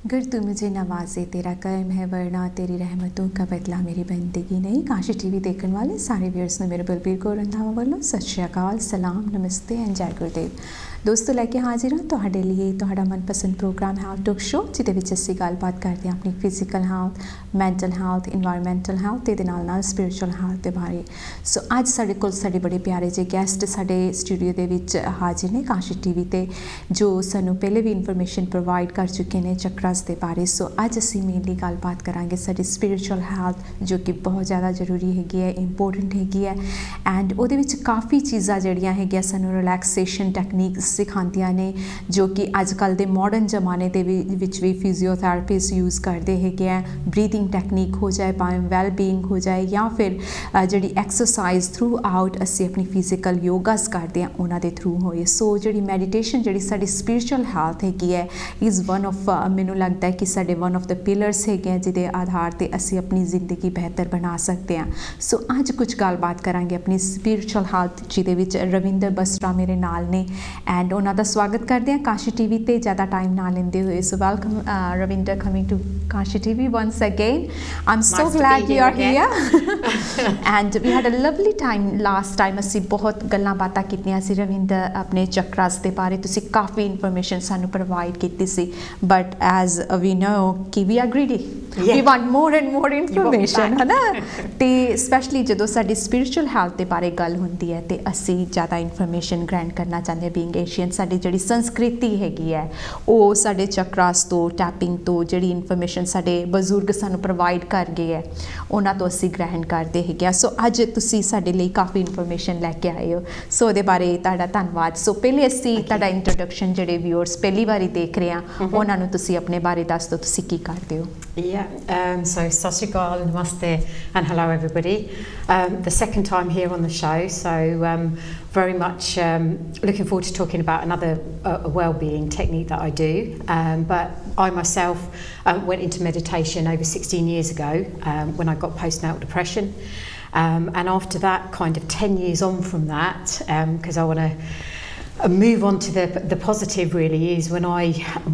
गर तू मुझे नवाजे तेरा कर्म है वरना तेरी रहमतों का बदला मेरी बंदगी नहीं। काशी टीवी देखने वाले सारे व्यूअर्स ने मेरे बलबीर कौर रंधावा वालों सत श्री अकाल, सलाम, नमस्ते एंड जय गुरुदेव। दोस्तों लैके हाजिर हाँ तुहाडे लिए तुहाडा मनपसंद प्रोग्राम हेल्थ टॉक शो जिहदे विच असीं गलबात करते हैं अपनी physical health, mental health, environmental health ते नाल नाल स्पिरिचुअल हेल्थ के बारे। सो अज साडे कोल साडे बड़े प्यारे जे गेस्ट साडे स्टूडियो दे विच हाजिर ने काशी टीवी ते जो सानू पहले भी इन्फॉर्मेशन प्रोवाइड कर चुके हैं चक्रास के बारे। सो अज असीं मेनली गलबात करांगे साडी स्पिरिचुअल हेल्थ जो कि बहुत ज़्यादा जरूरी हैगी है, इंपोर्टेंट हैगी है एंड उहदे विच काफ़ी चीज़ां जिहड़ियां हैगियां सानू रिलैक्सेशन टैक्नीक्स सिखांदियां ने जो कि अजकल के मॉडर्न जमाने के भी फिजियोथैरेपिस्ट यूज़ करते हैं। ब्रीथिंग टैक्नीक हो जाए, भावें वैलबींग हो जाए या फिर जी एक्सरसाइज थ्रू आउट असी अपनी फिजिकल योगास करते हैं उन्होंने थ्रू होए। सो जी मैडिटेशन जी साडी स्पिरिचुअल हेल्थ हैगी है इज़ वन ऑफ मैनू लगता है कि साडे वन ऑफ द पिलर्स है जिहदे आधार पर असी अपनी जिंदगी बेहतर बना सकते हैं। सो अज कुछ गलबात करांगे अपनी स्पिरिचुअल हेल्थ जिहदे विच रविंदर बसरा मेरे नाल ने एंड उन्हों का स्वागत करते हैं काशी टीवी ते ज़्यादा टाइम ना लेंदे हुए। So welcome Ravinder coming to Kashi TV once again. I'm so glad you are here and we had a lovely time last time। असी बहुत गल्लां बातां कीतियां सी रविंदर अपने चक्रास दे बारे, तुसी काफ़ी इन्फॉर्मेशन सानू प्रोवाइड कीती सी बट एज वी नो कि we are greedy, we want more and more information है ना। ते स्पैशली जो साडी स्पिरिचुअल हेल्थ के बारे गल होंदी है तो असी ज़्यादा इन्फॉर्मेशन ग्रैंड करना चाहते हैं। बीइंग एशियन साडी जिहड़ी संस्कृति हैगी है वो साडे चक्रास तो टैपिंग तो जिहड़ी इन्फॉर्मेशन साडे बजुर्ग सानू प्रोवाइड कर गए है उन्हां तो असी ग्रहण करते हैं। सो अज तुसी साडे लई काफ़ी इन्फॉर्मेशन लैके आए हो, सो उहदे बारे तुहाडा धन्नवाद। सो पहले असी तुहाडा इंट्रोडक्शन जिहड़े व्यूअर्स पहली बारी देख रहे हैं उन्हां नूं तुसी अपने बारे दस दो, तुसी की करदे हो। So sat sri akal, namaste and hello everybody. The second time here on the show, so very much looking forward to talking about another well-being technique that I do. But I myself went into meditation over 16 years ago when I got postnatal depression. And after that, kind of 10 years on from that, because I want to move on to the positive really, is when I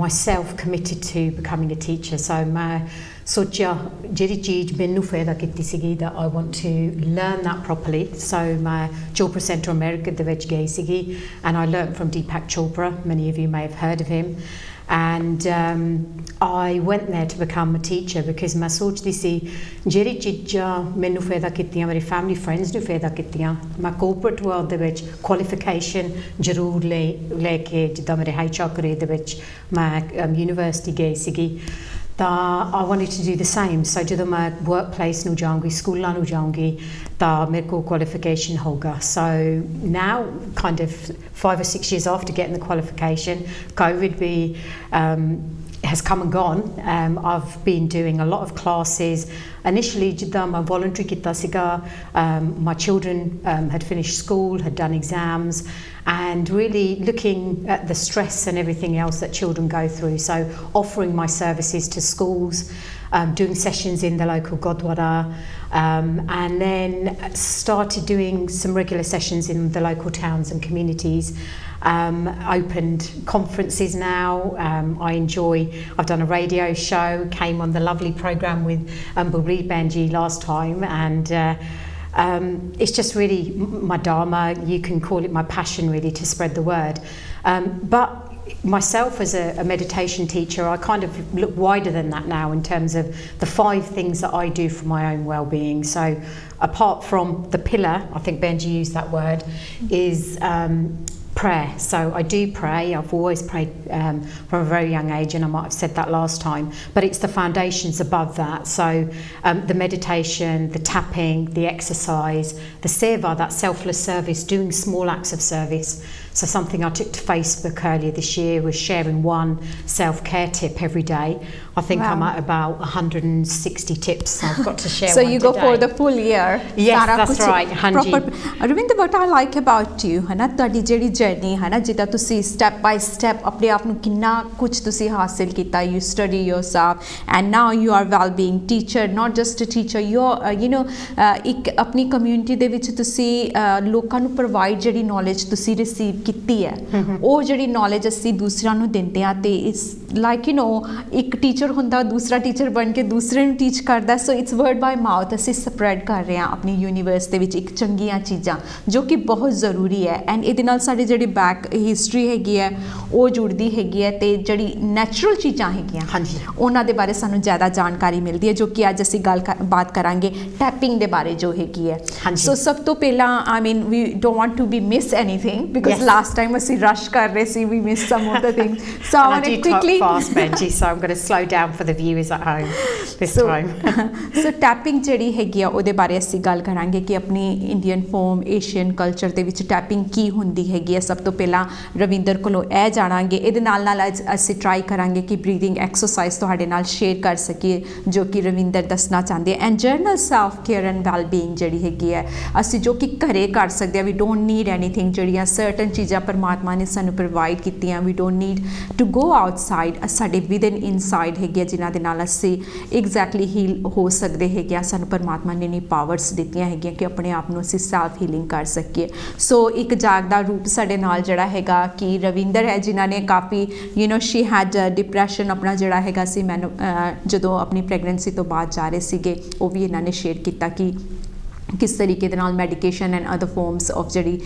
myself committed to becoming a teacher. So my सोचा जिहड़ी चीज़ मैनू फायदा कीती सीगी that I want to learn that properly. So मैं Chopra Center America दे विच गई सीगी and I learnt from Deepak Chopra. Many of you may have heard of him. And I went there to become a teacher because मैं सोचदी सी जिहड़ी चीज़ां मैनू फायदा कीतियां मेरे फैमिली फ्रेंड्स नू फायदा कीतियां मैं corporate world दे विच qualification जरूर लेके जिद्दां मेरे HR career दे विच मैं यूनिवर्सिटी गई सीगी ਤਾਂ I wanted to do the same. So ਜਦੋਂ ਮੈਂ workplace ਨੂੰ ਜਾਊਂਗੀ, ਸਕੂਲਾਂ ਨੂੰ ਜਾਊਂਗੀ ਤਾਂ ਮੇਰੇ ਕੋਲ qualification ਹੋਗਾ. So now kind of 5 or 6 years after getting the qualification, COVID has come and gone. I've been doing a lot of classes. Initially ਜਿੱਦਾਂ ਮੈਂ voluntary ਕੀਤਾ ਸੀਗਾ, my children had finished school, had done exams and really looking at the stress and everything else that children go through. So offering my services to schools, doing sessions in the local Gurdwara, and then started doing some regular sessions in the local towns and communities. Opened conferences now. I've done a radio show, came on the lovely programme with Balbir Benji last time, and it's just really my dharma, you can call it my passion really, to spread the word. But myself as a meditation teacher, I kind of look wider than that now in terms of the 5 things that I do for my own well-being. So apart from the pillar, I think Benji used that word, is prayer. So I do pray. I've always prayed from a very young age, and I might have said that last time, but it's the foundations above that. So the meditation, the tapping, the exercise, the seva, that selfless service, doing small acts of service. So something I took to Facebook earlier this year was sharing one self-care tip every day. I think I'm at about 160 tips. So I've got to share so one you today. go for the full year. Yes, that's right. Hanji. Ravinder, what I like about you है ना तुहाडी जिहड़ी journey है ना जिद्दां तुसी step by step अपने आप नूं किन्ना कुछ तुसी हासिल कीता, you study yourself and now you are well-being teacher, not just a teacher, you're you know एक अपनी community दे विच तुसी लोकां नूं provide जिहड़ी knowledge तुसी receive ਕੀਤੀ ਹੈ ਉਹ ਜਿਹੜੀ ਨੌਲੇਜ ਅਸੀਂ ਦੂਸਰਿਆਂ ਨੂੰ ਦਿੰਦੇ ਆ ਤੇ ਇਟਸ ਲਾਈਕ ਇੱਕ ਟੀਚਰ ਹੁੰਦਾ ਦੂਸਰਾ ਟੀਚਰ ਬਣ ਕੇ ਦੂਸਰੇ ਨੂੰ ਟੀਚ ਕਰਦਾ so it's word by mouth ਅਸੀਂ ਸਪਰੈਡ ਕਰ ਰਹੇ ਹਾਂ ਆਪਣੀ ਯੂਨੀਵਰਸ ਦੇ ਵਿੱਚ ਇੱਕ ਚੰਗੀਆਂ ਚੀਜ਼ਾਂ ਜੋ ਕਿ ਬਹੁਤ ਜ਼ਰੂਰੀ ਹੈ ਐਂਡ ਇਹਦੇ ਨਾਲ ਸਾਡੀ ਜਿਹੜੀ ਬੈਕ ਹਿਸਟਰੀ ਹੈਗੀ ਹੈ ਉਹ ਜੁੜਦੀ ਹੈਗੀ ਹੈ ਤੇ ਜਿਹੜੀ ਨੈਚੁਰਲ ਚੀਜ਼ਾਂ ਹੈਗੀਆਂ ਹਾਂਜੀ ਉਹਨਾਂ ਦੇ ਬਾਰੇ ਸਾਨੂੰ ਜ਼ਿਆਦਾ ਜਾਣਕਾਰੀ ਮਿਲਦੀ ਹੈ ਜੋ ਕਿ ਅੱਜ ਅਸੀਂ ਬਾਤ ਕਰਾਂਗੇ ਟੈਪਿੰਗ ਦੇ ਬਾਰੇ ਜੋ ਹੈਗੀ ਹੈ ਸੋ ਸਭ ਤੋਂ ਪਹਿਲਾਂ I mean we don't want to be miss anything because last time ਅਸੀਂ ਰਸ਼ ਕਰ ਰਹੇ ਸੀ we miss some of the things so I want to quickly fast Benji so I'm going to slow down for the viewers at home this time so tapping ਜਿਹੜੀ ਹੈਗੀ ਆ ਉਹਦੇ ਬਾਰੇ ਅਸੀਂ ਗੱਲ ਕਰਾਂਗੇ ਕਿ ਆਪਣੀ ਇੰਡੀਅਨ ਫੋਮ ਏਸ਼ੀਅਨ ਕਲਚਰ ਦੇ ਵਿੱਚ ਟੈਪਿੰਗ ਕੀ ਹੁੰਦੀ ਹੈਗੀ ਹੈ ਸਭ ਤੋਂ ਪਹਿਲਾਂ ਰਵਿੰਦਰ ਕੋਲੋਂ ਇਹ ਜਾਣਾਂਗੇ ਇਹਦੇ ਨਾਲ ਅਸੀਂ ਟਰਾਈ ਕਰਾਂਗੇ ਕਿ ਬਰੀਥਿੰਗ ਐਕਸਰਸਾਈਜ਼ ਤੁਹਾਡੇ ਨਾਲ ਸ਼ੇਅਰ ਕਰ ਸਕੀਏ ਜੋ ਕਿ ਰਵਿੰਦਰ ਦੱਸਣਾ ਚਾਹੁੰਦੇ ਆ and general self care and well being ਜਿਹੜੀ ਹੈਗੀ ਹੈ ਅਸੀਂ ਜੋ ਕਿ ਘਰੇ ਕਰ ਸਕਦੇ ਆ ਵੀ ਡੋਂਟ ਨੀਡ ਐਨੀਥਿੰਗ ਜਿਹੜੀਆਂ ਸਰਟਨ ਚੀਜ਼ਾਂ ਪਰਮਾਤਮਾ ਨੇ ਸਾਨੂੰ ਪ੍ਰੋਵਾਈਡ ਕੀਤੀਆਂ we don't need to go outside ਸਾਡੇ ਵਿਦਨ ਇਨਸਾਈਡ ਹੈਗੇ ਜਿਨ੍ਹਾਂ ਦੇ ਨਾਲ ਅਸੀਂ ਐਗਜ਼ੈਕਟਲੀ ਹੀਲ ਹੋ ਸਕਦੇ ਹੈਗੇ ਸਾਨੂੰ ਪਰਮਾਤਮਾ ਨੇ ਨੀ ਪਾਵਰਸ ਦਿੱਤੀਆਂ ਹੈਗੀਆਂ ਕਿ ਆਪਣੇ ਆਪ ਨੂੰ ਅਸੀਂ ਸੈਲਫ ਹੀਲਿੰਗ ਕਰ ਸਕੀਏ ਸੋ ਇੱਕ ਜਾਗਦਾ ਰੂਪ ਸਾਡੇ ਨਾਲ ਜਿਹੜਾ ਹੈਗਾ ਕਿ ਰਵਿੰਦਰ ਹੈ ਜਿਨ੍ਹਾਂ ਨੇ ਕਾਫੀ ਸ਼ੀ ਹੈਡ ਡਿਪਰੈਸ਼ਨ ਆਪਣਾ ਜਿਹੜਾ ਹੈਗਾ ਸੀ ਮੈਨੂੰ ਜਦੋਂ ਆਪਣੀ ਪ੍ਰੈਗਨੈਂਸੀ ਤੋਂ ਬਾਅਦ ਜਾ ਰਹੇ ਸੀਗੇ ਉਹ ਵੀ ਇਹਨਾਂ ਨੇ ਸ਼ੇਅਰ ਕੀਤਾ ਕਿ ਕਿਸ ਤਰੀਕੇ ਦੇ ਨਾਲ medication and other forms of ਜਿਹੜੀ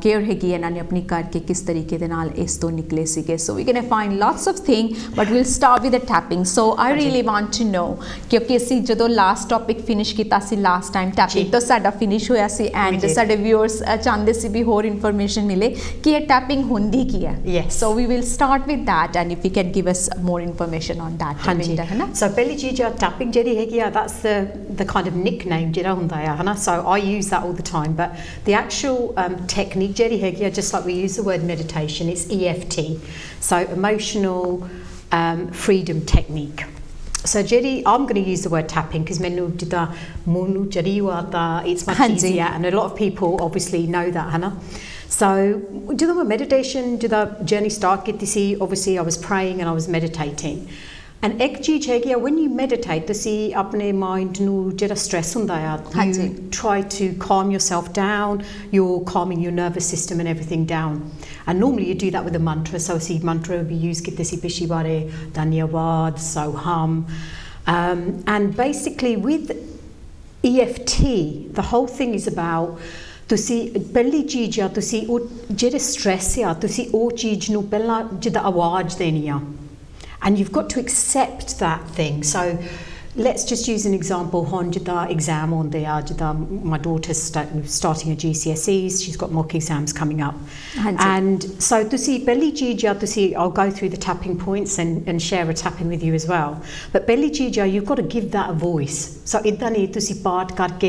ਕੇਅਰ ਹੈਗੀ ਇਹਨਾਂ ਨੇ ਆਪਣੀ ਕਰਕੇ ਕਿਸ ਤਰੀਕੇ ਦੇ ਨਾਲ ਇਸ ਤੋਂ ਨਿਕਲੇ ਸੀਗੇ so we can find lots of thing but we'll start with the tapping so I really want to know ਕਿਉਂਕਿ ਅਸੀਂ ਜਦੋਂ ਲਾਸਟ ਟੌਪਿਕ ਫਿਨਿਸ਼ ਕੀਤਾ ਸੀ ਲਾਸਟ ਟਾਈਮ ਟੈਪਿੰਗ ਤੋਂ ਸਾਡਾ ਫਿਨਿਸ਼ ਹੋਇਆ ਸੀ ਐਂਡ ਸਾਡੇ ਵਿਊਅਰਸ ਚਾਹੁੰਦੇ ਸੀ ਵੀ ਹੋਰ ਇਨਫੋਰਮੇਸ਼ਨ ਮਿਲੇ ਕਿ ਇਹ ਟੈਪਿੰਗ ਹੁੰਦੀ ਕੀ ਹੈ so we will start with that and if you can give us more information on that ਹੈ ਨਾ ਸੋ ਪਹਿਲੀ ਚੀਜ਼ ਟੈਪਿੰਗ ਜਿਹੜੀ ਹੈਗੀ ਆ that's the kind of nickname ਜਿਹੜਾ ਹੁੰਦਾ ਆ ਹਨਾ so I use that all the time but the actual technique ਜਿਹੜੀ ਹੈਗੀ ਆ just like we use the word meditation it's EFT so emotional freedom technique so ਜਿਹੜੀ I'm going to use the word tapping because ਮੈਨੂੰ ਜਿੱਦਾਂ ਮੂੰਹ ਨੂੰ ਚੜੀ ਆਤਾ it's much easier and a lot of people obviously know that ਹਨਾ so ਜਦੋਂ ਮੈਂ meditation ਜਿੱਦਾਂ journey start ਕੀਤੀ ਸੀ obviously I was praying and I was meditating and ਇੱਕ ਚੀਜ਼ ਹੈਗੀ ਆ when you meditate ਤੁਸੀਂ ਆਪਣੇ ਮਾਈਂਡ ਨੂੰ ਜਿਹੜਾ ਸਟ੍ਰੈਸ ਹੁੰਦਾ ਆ you try to calm yourself down you're calming your nervous system and everything down and normally you do that with a mantra so ਅਸੀਂ mantra ਵੀ use ਕੀਤੇ ਸੀ ਪਿਛਲੀ ਵਾਰੇ ਧੰਨਵਾਦ soham and basically with EFT the whole thing is about ਤੁਸੀਂ ਪਹਿਲੀ ਚੀਜ਼ ਆ ਤੁਸੀਂ ਉਹ ਜਿਹੜੇ ਸਟ੍ਰੈਸ ਆ ਤੁਸੀਂ ਉਹ ਚੀਜ਼ ਨੂੰ ਪਹਿਲਾਂ ਜਿੱਦਾਂ ਆਵਾਜ਼ ਦੇਣੀ ਆ and you've got to accept that thing so let's just use an example hon jida exam on there jida my daughter's starting her GCSEs she's got mock exams coming up and so to see pehli cheez ya to see I'll go through the tapping points and share a tapping with you as well but pehli cheez ya you've got to give that a voice so idda nahi tusi paat karke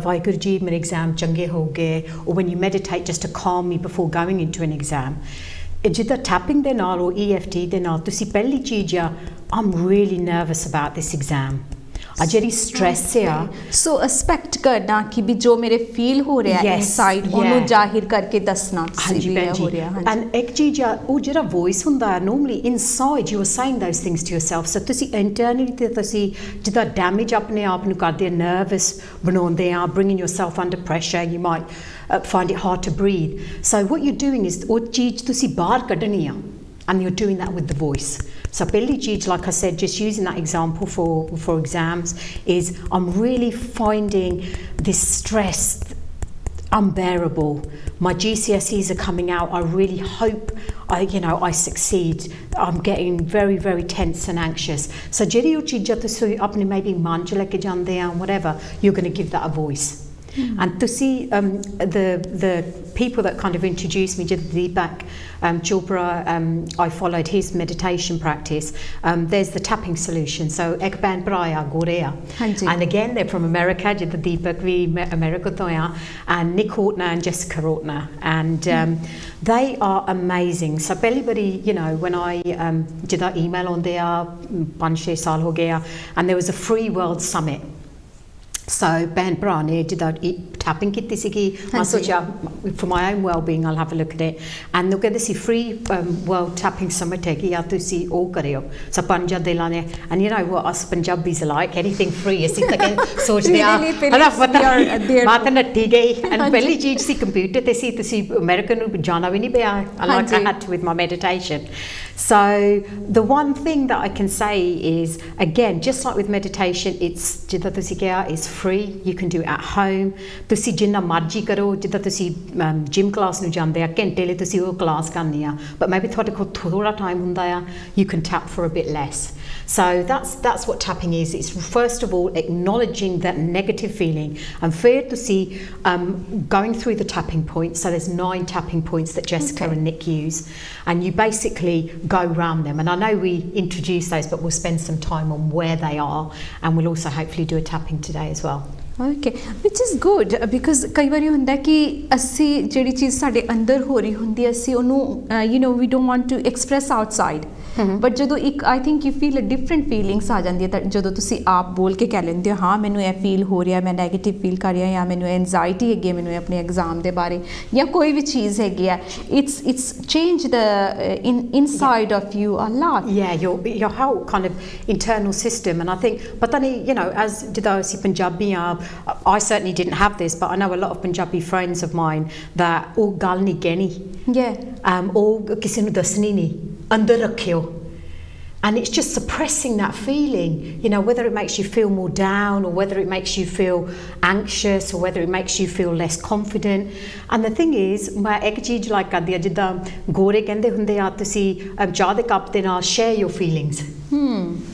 vaheguru ji mere exam change ho gaye or when you meditate just to calm me before going into an exam ਜਿੱਦਾਂ tapping ਦੇ ਨਾਲ ਉਹ EFT ਦੇ ਨਾਲ ਤੁਸੀਂ ਪਹਿਲੀ ਚੀਜ਼ ਆ I'm really nervous about this exam ਆ ਜਿਹੜੀ ਸਟ੍ਰੈਸ ਆ ਸੋ ਐਕਸਪੈਕਟ ਕਰਨਾ ਕਿ ਵੀ ਜੋ ਮੇਰੇ ਫੀਲ ਹੋ ਰਿਹਾ ਇਨਸਾਈਡ ਉਹਨੂੰ ਜ਼ਾਹਿਰ ਕਰਕੇ ਦੱਸਣਾ ਹਾਂਜੀ ਹੋ ਰਿਹਾ ਐਂਡ ਇੱਕ ਚੀਜ਼ ਆ ਉਹ ਜਿਹੜਾ ਵੌਇਸ ਹੁੰਦਾ ਹੈ normally inside you are saying those things to yourself so ਤੁਸੀਂ ਇੰਟਰਨਲੀ ਤੇ ਤੁਸੀਂ ਜਿੱਦਾਂ ਡੈਮੇਜ ਆਪਣੇ ਆਪ ਨੂੰ ਕਰਦੇ ਨਰਵਸ ਬਣਾਉਂਦੇ ਆ bringing yourself under pressure you might find it hard to breathe so what you're doing is ਉਹ ਚੀਜ਼ ਤੁਸੀਂ ਬਾਹਰ ਕੱਢਣੀ ਆ and you're doing that with the voice so ਪਹਿਲੀ ਚੀਜ਼ like I said just using that example for exams is I'm really finding this stress unbearable my GCSEs are coming out I really hope I succeed I'm getting very very tense and anxious so ਜਿਹੜੀ ਉਹ ਚੀਜ਼ਾਂ ਤੁਸੀਂ ਆਪਣੇ maybe ਮਨ ਚ ਲੈ ਕੇ ਜਾਂਦੇ ਆ whatever you're going to give that a voice and to see the people that kind of introduced me to Deepak Chopra I followed his meditation practice there's the tapping solution so Ekban Braya Gorea and again they're from America the Deepak vi America toya and Nick Hortner and Jessica Hortner and they are amazing so everybody when I did that email on there 5-6 saal ho gaya and there was a free world summit So Ben Bra ne jida tapping ਕੀਤੀ ਸੀਗੀ ਮੈਂ ਸੋਚਿਆ for my own well-being I'll have a look at it and they'll get this free world tapping summit ਹੈਗੀ ਆ ਤੁਸੀਂ ਉਹ ਕਰਿਓ ਸੋ ਪੰਜਾ ਦੇ ਲਾਣੇ and you know what us Punjabis are like anything free ਅਸੀਂ ਤਾਂ ਸੋਚਦੇ ਆ ਹਨਾ ਮੈਂ ਤਾਂ ਨੱਠੀ ਗਈ and ਪਹਿਲੀ ਚੀਜ਼ ਸੀ ਕੰਪਿਊਟਰ ਤੇ ਸੀ ਤੁਸੀਂ ਅਮਰੀਕਨ ਨੂੰ ਜਾਣਾ ਵੀ ਨਹੀਂ ਪਿਆ like I had to with my meditation so the one thing that I can say is again just like with meditation it's ਜਿੱਦਾਂ ਤੁਸੀਂ ਕਿਹਾ is free you can do it at home ਤੁਸੀਂ ਜਿੰਨਾ ਮਰਜ਼ੀ ਕਰੋ ਜਿੱਦਾਂ ਤੁਸੀਂ ਜਿਮ ਕਲਾਸ ਨੂੰ ਜਾਂਦੇ ਆ ਘੰਟੇ ਲਈ ਤੁਸੀਂ ਉਹ ਕਲਾਸ ਕਰਨੀ ਆ but maybe ਤੁਹਾਡੇ ਕੋਲ ਥੋੜਾ ਟਾਈਮ ਹੁੰਦਾ ਆ you can tap for a bit less so that's what tapping is it's first of all acknowledging that negative feeling and ਫਿਰ ਤੁਸੀਂ going through the tapping points so there's 9 tapping points that Jessica and Nick use and you basically go round them and I know we introduce those but we'll spend some time on where they are and we'll also hopefully do a tapping today as well okay which is good because ਕਈ ਵਾਰੀ ਹੁੰਦਾ ਕਿ ਅਸੀਂ ਜਿਹੜੀ ਚੀਜ਼ ਸਾਡੇ ਅੰਦਰ ਹੋ ਰਹੀ ਹੁੰਦੀ ਅਸੀਂ ਉਹਨੂੰ you know we don't want to express outside but ਜਦੋਂ ਇੱਕ I think you feel a different feelings ਆ ਜਾਂਦੀ ਹੈ ਜਦੋਂ ਤੁਸੀਂ ਆਪ ਬੋਲ ਕੇ ਕਹਿ ਲੈਂਦੇ ਹੋ ਹਾਂ ਮੈਨੂੰ ਇਹ ਫੀਲ ਹੋ ਰਿਹਾ ਮੈਂ ਨੈਗੇਟਿਵ ਫੀਲ ਕਰ ਰਿਹਾ ਜਾਂ ਮੈਨੂੰ ਐਂਜ਼ਾਈਟੀ ਹੈਗੀ ਹੈ ਮੈਨੂੰ ਆਪਣੇ ਐਗਜ਼ਾਮ ਦੇ ਬਾਰੇ ਜਾਂ ਕੋਈ ਵੀ ਚੀਜ਼ ਹੈਗੀ ਹੈ it's changed the inside of you a lot your whole kind of internal system and I think ਪਤਾ ਨਹੀਂ you know as ਜਿੱਦਾਂ ਅਸੀਂ ਪੰਜਾਬੀ ਆ I certainly didn't have this but I know a lot of Punjabi friends of mine that ਉਹ ਗੱਲ ਨਹੀਂ ਕਹਿਣੀ ਉਹ ਕਿਸੇ ਨੂੰ ਦੱਸਣੀ ਨਹੀਂ ਅੰਦਰ ਰੱਖਿਓ and it's just suppressing that feeling you know whether it makes you feel more down or whether it makes you feel anxious or whether it makes you feel less confident and the thing is ਮੈਂ ਇੱਕ ਚੀਜ਼ like ਕਰਦੀ ਆ ਜਿੱਦਾਂ ਗੋਰੇ ਕਹਿੰਦੇ ਹੁੰਦੇ ਆ ਤੁਸੀਂ ਚਾਹ ਦੇ ਕੱਪ ਦੇ ਨਾਲ share your feelings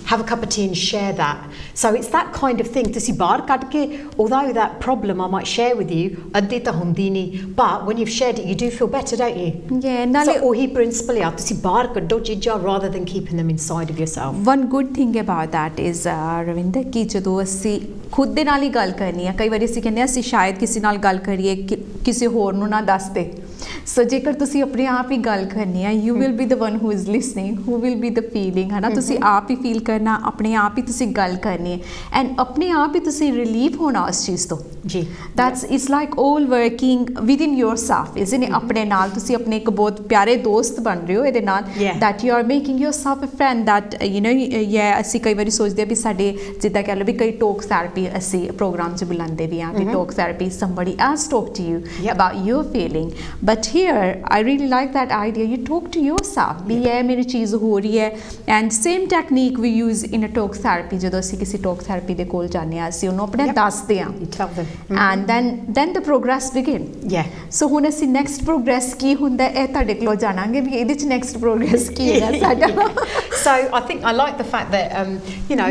have a cup of tea and share that so it's that kind of thing ਤੁਸੀਂ ਬਾਹਰ ਕੱਢ ਕੇ although that problem I might share with you ਅੱਧੀ ਤਾਂ ਹੁੰਦੀ ਨਹੀਂ but when you've shared it you do feel better don't you ਨਾਲੇ ਉਹੀ principal ਆ ਤੁਸੀਂ ਬਾਹਰ ਕੱਢੋ ਚੀਜ਼ਾਂ rather than keeping them inside of yourself one good thing about that is Ravinder ਕਿ ਜਦੋਂ ਅਸੀਂ ਖੁਦ ਦੇ ਨਾਲ ਹੀ ਗੱਲ ਕਰਨੀ ਆ ਕਈ ਵਾਰੀ ਅਸੀਂ ਕਹਿੰਦੇ ਆ ਅਸੀਂ ਸ਼ਾਇਦ ਕਿਸੇ ਨਾਲ ਗੱਲ ਕਰੀਏ ਕਿਸੇ ਹੋਰ ਨੂੰ ਨਾ ਦੱਸਦੇ ਸੋ ਜੇਕਰ ਤੁਸੀਂ ਆਪਣੇ ਆਪ ਹੀ ਗੱਲ ਕਰਨੀ ਆ you will be the one who is listening who will be the feeling ਹੈ ਨਾ ਤੁਸੀਂ ਆਪ ਹੀ ਫੀਲ ਕਰਨਾ ਆਪਣੇ ਆਪ ਹੀ ਤੁਸੀਂ ਗੱਲ ਕਰਨੀ ਹੈ ਐਂਡ ਆਪਣੇ ਆਪ ਹੀ ਤੁਸੀਂ ਰਿਲੀਫ ਹੋਣਾ ਉਸ ਚੀਜ਼ ਤੋਂ ਜੀ that's it's like all working within yourself isn't it ਆਪਣੇ ਨਾਲ ਤੁਸੀਂ ਆਪਣੇ ਇੱਕ ਬਹੁਤ ਪਿਆਰੇ ਦੋਸਤ ਬਣ ਰਹੇ ਹੋ ਇਹਦੇ ਨਾਲ that you are making yourself a friend that you know ਅਸੀਂ ਕਈ ਵਾਰੀ ਸੋਚਦੇ ਆ ਵੀ ਸਾਡੇ ਜਿੱਦਾਂ ਕਹਿ ਲਓ ਵੀ ਕਈ ਟੋਕ ਥੈਰੇਪੀ ਅਸੀਂ ਪ੍ਰੋਗਰਾਮ 'ਚ ਬੁਲਾਉਂਦੇ ਵੀ ਆ ਵੀ ਟੋਕ therapy somebody else talk to you about your feeling but here I really like that idea you talk to yourself ਵੀ ਇਹ ਮੇਰੀ ਚੀਜ਼ ਹੋ ਰਹੀ ਹੈ and same technique we use in a talk therapy ਜਦੋਂ ਅਸੀਂ ਕਿਸੇ ਟੋਕ ਥੈਰੇਪੀ ਦੇ ਕੋਲ ਜਾਂਦੇ ਆ ਅਸੀਂ ਉਹਨੂੰ ਆਪਣੇ ਦੱਸਦੇ ਆ and then the progress begin so ਹੁਣ ਅਸੀਂ next progress ਕੀ ਹੁੰਦਾ ਇਹ ਤੁਹਾਡੇ ਕੋਲੋਂ ਜਾਣਾਂਗੇ ਵੀ ਇਹਦੇ ਚ next progress ਕੀ ਹੈ ਸਾਡਾ so I think I like the fact that you know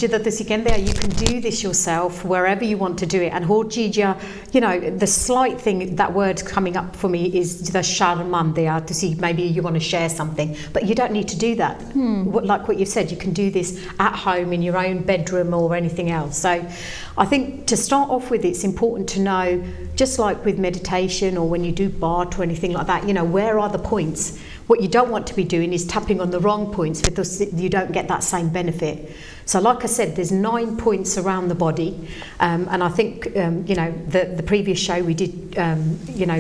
ਜਿੱਦਾਂ ਤੁਸੀਂ ਕਹਿੰਦੇ ਆ you can do this yourself wherever you want to do it and ਹੋਰ ਚੀਜ਼ਾਂ you know the slight thing that word coming up for me is ਜਿੱਦਾਂ ਸ਼ਰਮਾਂਦੇ ਆ ਤੁਸੀਂ maybe you want to share something but you don't need to do that like what you've said you can do this at home in your own bedroom or anything else so I think to start off with it's important to know just like with meditation or when you do BART or anything like that you know where are the points what you don't want to be doing is tapping on the wrong points because you don't get that same benefit so like I said there's 9 points around the body and I think you know the previous show we did you know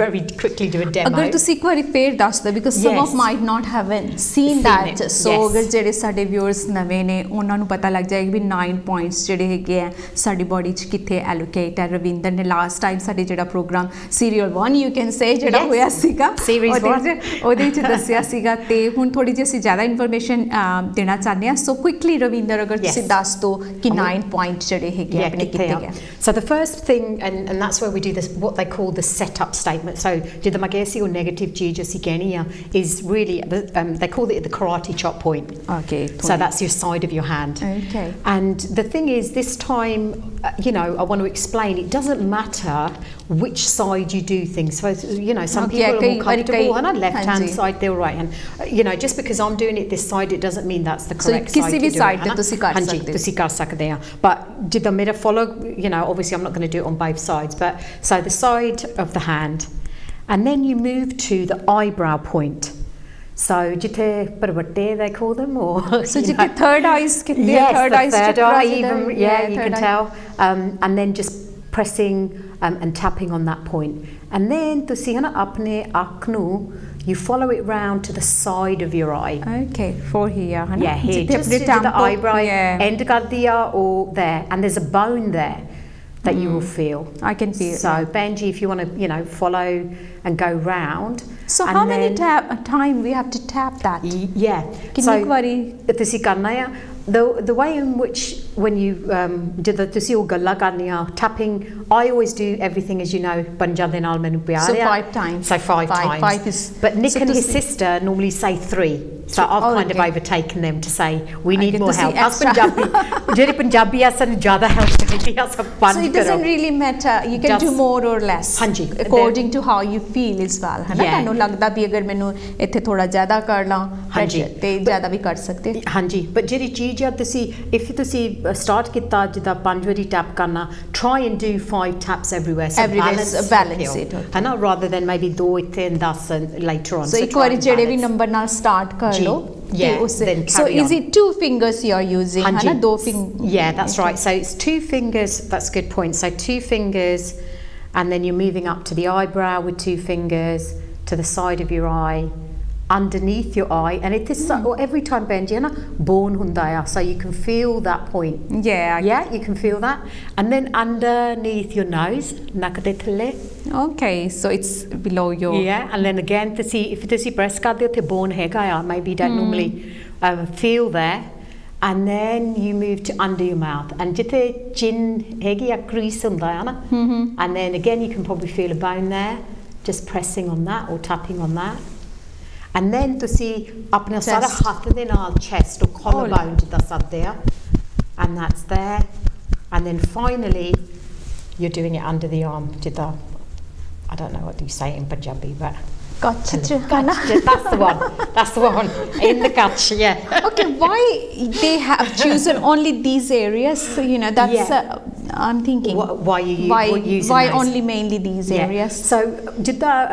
very quickly do a demo ਅਗਰ ਤੁਸੀਂ ਇੱਕ ਵਾਰੀ ਫੇਰ ਦੱਸ ਦਿਓ because some of might not haven't seen that so ਅਗਰ ਜਿਹੜੇ ਸਾਡੇ viewers ਨਵੇਂ ਨੇ ਉਹਨਾਂ ਨੂੰ ਪਤਾ ਲੱਗ ਜਾਏਗਾ ਵੀ 9 points ਜਿਹੜੇ ਹੈਗੇ ਆ ਸਾਡੀ ਬੋਡੀ 'ਚ ਕਿੱਥੇ allocate ਹੈ ਰਵਿੰਦਰ ਨੇ ਲਾਸਟ ਟਾਈਮ ਸਾਡੇ ਜਿਹੜਾ programme serial 1 you can say ਜਿਹੜਾ ਹੋਇਆ ਸੀਗਾ ਉਹਦੇ ਵਿੱਚ ਦੱਸਿਆ ਸੀਗਾ ਤੇ ਹੁਣ ਥੋੜੀ ਜਿਹੀ ਅਸੀਂ ਜ਼ਿਆਦਾ ਇਨਫੋਰਮੇਸ਼ਨ ਦੇਣਾ ਚਾਹੁੰਦੇ ਆ ਸੋ ਕੁਇਕਲੀ ਰਵਿੰਦਰ ਅਗਰ ਤੁਸੀਂ ਦੱਸ ਦੋ ਕਿ 9 ਪੁਆਇੰਟ ਜਿਹੜੇ ਹੈਗੇ ਆਪਣੇ ਕਿੱਥੇ ਗਏ so the first thing and that's where we do this what they call the setup statement so ਜਿੱਦਾਂ ਮੈਂ ਕਿਹਾ ਸੀ ਉਹ ਨੈਗੇਟਿਵ ਚੀਜ਼ ਅਸੀਂ ਕਹਿਣੀ ਆ is really they call it the karate chop point so that's your side of your hand and the thing is this time you know I want to explain it doesn't matter which side you do things so you know some people are more comfortable on a left hand side their right hand you know just because I'm doing it this side it doesn't mean that's the correct side ਕਿਸੇ ਵੀ side ਤੇ ਤੁਸੀਂ ਕਰ ਸਕਦੇ ਹੋ ਤੁਸੀਂ ਕਰ ਸਕਦੇ ਆ but ਜਿੱਦਾਂ ਮੇਰਾ follow you know obviously I'm not going to do it on both sides but so the side of the hand and then you move to the eyebrow point So jithe parvatte they call them, or so jithe third eyes yes, third eyes third eye even, yeah you can tell, and then just pressing and tapping on that point, and then tusi hana apne akh nu you follow it round to the side of your eye. Okay, for here, hana? Yeah, here, just to the eyebrow, end kar diya, or there, and there's a bone there that you will feel. I can feel. So Benji, if you want to, follow and go round. So how many time we have to tap that? Yeah. So ਤੁਸੀਂ ਕਰਨਾ ਆ the way in which when you did the ਤੁਸੀਂ ਉਹ ਗੱਲਾਂ ਕਰਨੀਆਂ tapping, I always do everything as you know ਪੰਜਾਂ ਦੇ ਨਾਲ ਮੈਨੂੰ ਪਿਆਰ so 5 times. So 5 times. 5 is, but Nick and his sister normally say 3. So I've kind of overtaken them to say we need more help. As Punjabi, ਜਿਹੜੇ ਪੰਜਾਬੀ ਆ ਸਾਨੂੰ ਜ਼ਿਆਦਾ help ਚਾਹੀਦੀ ਆ ਸਭ ਪੰਜ So it doesn't really matter. You can do more or less. ਹਾਂਜੀ. According to how you feel as well. ਹੈ ਨਾ ਤੁਹਾਨੂੰ ਲੱਗਦਾ ਵੀ ਅਗਰ ਮੈਨੂੰ ਇੱਥੇ ਥੋੜਾ ਜ਼ਿਆਦਾ ਕਰ ਲਾਂ ਤੇ ਜ਼ਿਆਦਾ ਵੀ ਕਰ ਸਕਦੇ. ਹਾਂਜੀ. But ਜਿਹੜੀ ਚੀਜ਼ ਆ ਤੁਸੀਂ if ਤੁਸੀਂ start ਕੀਤਾ ਜਿੱਦਾਂ 5 ਵਾਰੀ tap ਕਰਨਾ, try and do 5 taps everywhere. So balance it. ਹੈ ਨਾ, rather than maybe 2 ਇੱਥੇ and 10 later on. So ਇੱਕ ਵਾਰੀ ਜਿਹੜੇ ਵੀ ਨੰਬਰ ਨਾਲ start ਕਰ ਲਓ. Yeah, then so is it 2 fingers you are using? Hanji. Do fingers. Yeah, that's right. So it's 2 fingers. That's a good point. So 2 fingers, and then you're moving up to the eyebrow with 2 fingers, to the side of your eye, underneath your eye, and it is every time Benji na bone hunda ya, so you can feel that point. Yeah, you can feel that, and then underneath your nose, nak de thale. Okay, so it's below your. Yeah, and then again to see if you press karte utte bone hega ya, maybe you don't normally feel there, and then you move to under your mouth, and jithe chin hegi ya crease hunda ya na, and then again you can probably feel a bone there, just pressing on that or tapping on that. And then to see apna sara hath de naal chest or collarbone jida sadde a, and that's there, and then finally you're doing it under the arm jida, I don't know what you say in Punjabi, but gotcha. That's the one. That's the one in the gotcha. Yeah. Okay, why they have chosen only these areas? So, that's I'm thinking. Why you using why those? only mainly these areas? So did that?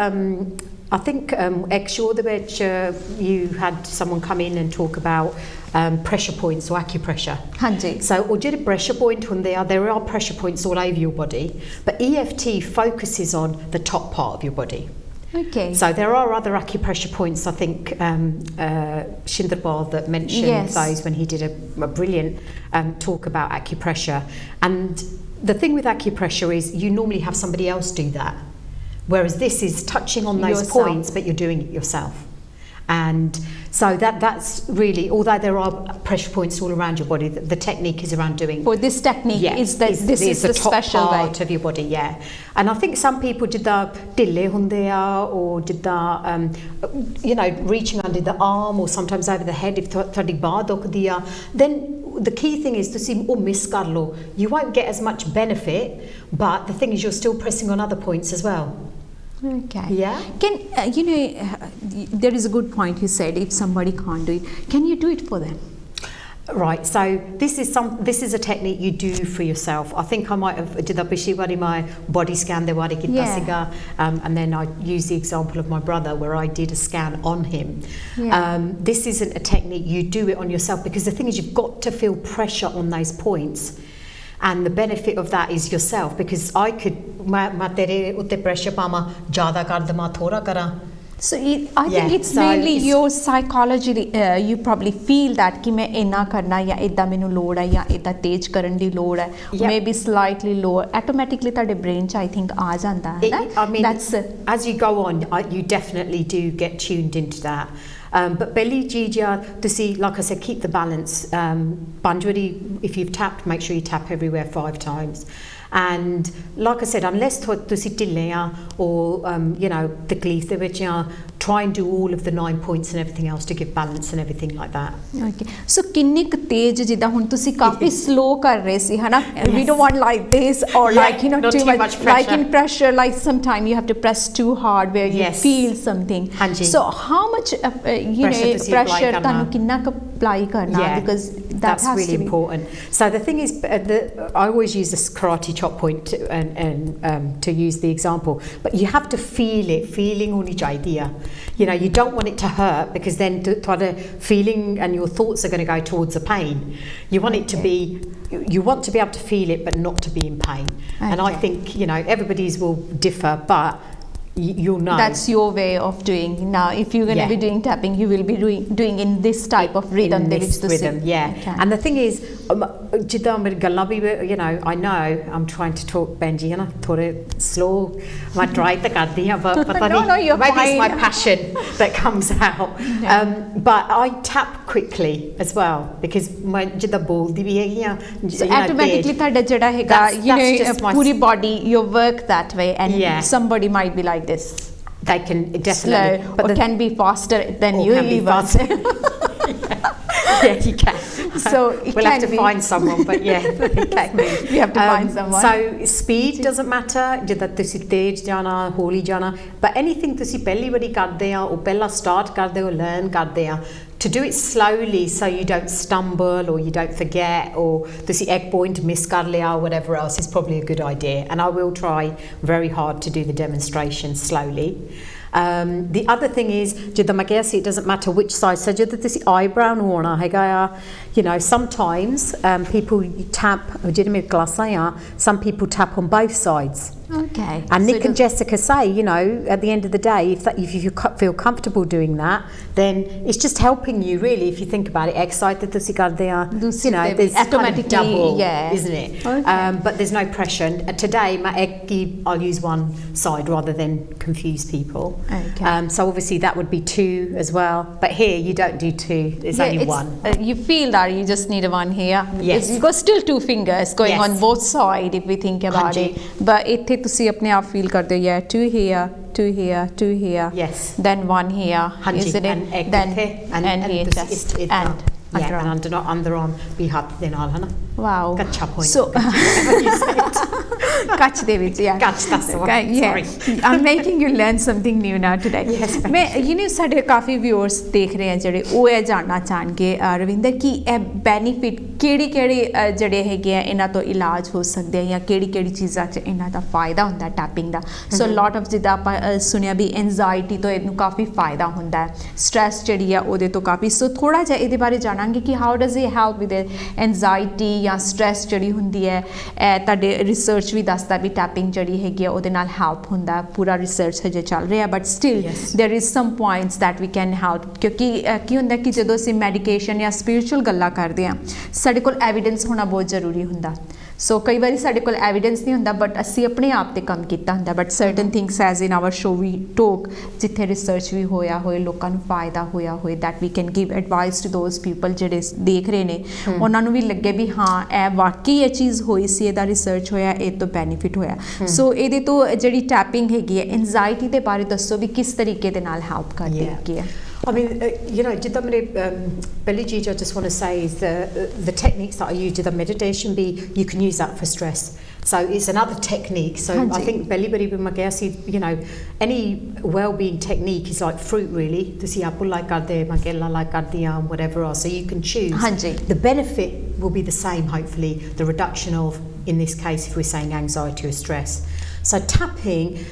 I think sure the which you had someone come in and talk about pressure points or acupressure. Hanji. So or did a pressure point when there are pressure points all over your body, but EFT focuses on the top part of your body. Okay. So there are other acupressure points. I think Shindarbal that mentioned those when he did a brilliant talk about acupressure. And the thing with acupressure is you normally have somebody else do that. Whereas this is touching on those points, but you're doing it yourself. And so that's really, although there are pressure points all around your body, the technique is around doing. For this technique, this is the top special part of your body, yeah. And I think some people did the dille hunde or did the, reaching under the arm or sometimes over the head if thadi baad okdi a. Then the key thing is to see miss kar lo. You won't get as much benefit, but the thing is you're still pressing on other points as well. Okay. Yeah. Can there is a good point you said. If somebody can't do it, can you do it for them? Right. So this is a technique you do for yourself. I think I might have did pichli wari my body scan de wari kitta siga, and then I use the example of my brother where I did a scan on him. This isn't a technique you do it on yourself, because the thing is you've got to feel pressure on those points. And the benefit of that is yourself, because I could ma tere utte pressure pama jada kar dama thoda kara. So I think it's mainly your psychology. You probably feel that कि मैं इना करना या इदा मैंने load है या इदा तेज करने दी लोड है, maybe slightly lower. Automatically तारे brain च I think आ जाता है ना. I mean, as you go on, you definitely do get tuned into that. But belly jija to see, like I said, keep the balance. Banjwari, if you've tapped, make sure you tap everywhere 5 times. And like I said, unless to see or the gleef the which try and do all of the 9 points and everything else to give balance and everything like that. Okay. So किन्नी तेज जिदा हुन तुसी काफी slow कर रहे सी है ना? We don't want like this or like too much pressure. Like in pressure, like sometimes you have to press too hard where you feel something. So how much pressure तानु किन्ना apply करना, because That's really important. So the thing is, I always use this karate chop point to use the example, but you have to feel it. Feeling honi chahiye. You know, you don't want it to hurt, because then the feeling and your thoughts are going to go towards the pain. You want it to be, you want to be able to feel it, but not to be in pain. And I think, you know, everybody's will differ, but you'll know. That's your way of doing. Now, if you're going to be doing tapping, you will be doing in this type of rhythm. In this rhythm, And the thing is, you know, I know I'm trying to talk Benji, and I thought it slow. I tried to but no, you're maybe fine. It's my passion that comes out. But I tap quickly as well, because my ball so automatically puri body, you work that way, and somebody might be like this. They can definitely, slow, but can be faster than you even. Yeah, you can. So we'll have to find someone, but yeah, we have to find someone. So speed doesn't matter. Jada tusi tej jana, holi jana, but anything tusi pehli bari karde ha, or pehla start karde ho, learn karde ha, to do it slowly so you don't stumble or you don't forget, or tusi ek point miss kar liya or whatever else, is probably a good idea. And I will try very hard to do the demonstration slowly. The other thing is, it doesn't matter which side. So this eyebrow hona, you know, sometimes people tap, some people tap on both sides. Okay. And Nick and Jessica say, you know, at the end of the day, if you feel comfortable doing that, then it's just helping you, really, if you think about it. Excited to see, you know, there's automatically double, isn't it? Okay. But there's no pressure. And today, I'll use one side rather than confuse people. Okay. So obviously that would be 2 as well. But here you don't do 2. There's only 1. You feel that you just need one here. Yes. You've got still 2 fingers going on both sides if we think about it. But it ਤੁਸੀਂ ਆਪਣੇ ਆਪ feel ਕਰਦੇ ਹੋ 2 here, 2 here, 2 here, then 1 here, isn't it? Then and here, just and underarm भी हाथ ਦੇ ਨਾਲ, है ना? Wow. Kacha point. So, Kach de vich, Kach, that's the one. Sorry. I'm making you learn something new now today. Yes. You know, साढ़े काफी viewers देख रहे हैं जड़े वो ये जानना चाहेंगे रविंदर की benefit केड़ी जड़े है क्या इन्हां तो इलाज हो सकते हैं या केड़ी चीज़ां च इन्हां दा फायदा होता है tapping दा. So lot of जिदा आप सुनिया भी anxiety तो इन्हू काफी फायदा होता है. Stress जड़ी है ओदे तो काफी. So थोड़ा जा इधे बारे जानांगे कि how does it help with the anxiety या stress जड़ी हुंदी है. ताडे research भी दसदा भी tapping जड़ी है क्या ओदे नाल help होता है. पूरा research है जो चल रहा है, but still there is some points that we can help क्योंकि की होता है कि जदों से medication या spiritual गल्ला करते हैं साडे कोल evidence होना बहुत ज़रूरी होता. So कई बारी साडे कोल evidence नहीं होता, but असी अपने आप ते कम किया होता. But certain things as in our show we talk जिथे research भी होया होए लोकां नूं फायदा होया होए that we can give advice to those people जिहड़े देख रहे ने उन्हां नूं भी लगे भी हाँ ए वाकई ये चीज़ होई सी एदा रिसर्च होया ए तो benefit होया. So इहदे तो जिहड़ी tapping हैगी है anxiety दे बारे दसो भी किस तरीके दे नाल help करदी है. I mean, you know, Beliji, I just want to say is the techniques that I use, the meditation you can use that for stress. So it's another technique. So I think you know, any well-being technique is like fruit really. Whatever else. So you can choose. The benefit will be the same, hopefully, the reduction of, in this case, if we're saying anxiety or stress. So tapping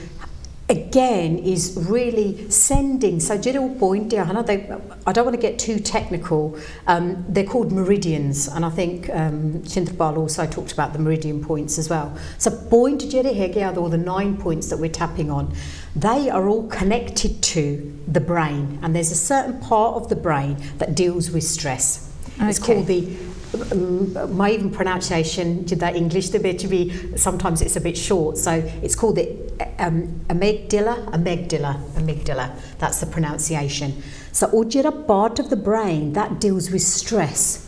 again is really sending. So I don't want to get too technical. They're called meridians, and I think Chintrapal also talked about the meridian points as well. So point or the 9 points that we're tapping on, they are all connected to the brain, and there's a certain part of the brain that deals with stress. It's called the my even pronunciation did that English the bit to be sometimes it's a bit short, so it's called the amygdala, that's the pronunciation. So ujira part of the brain that deals with stress.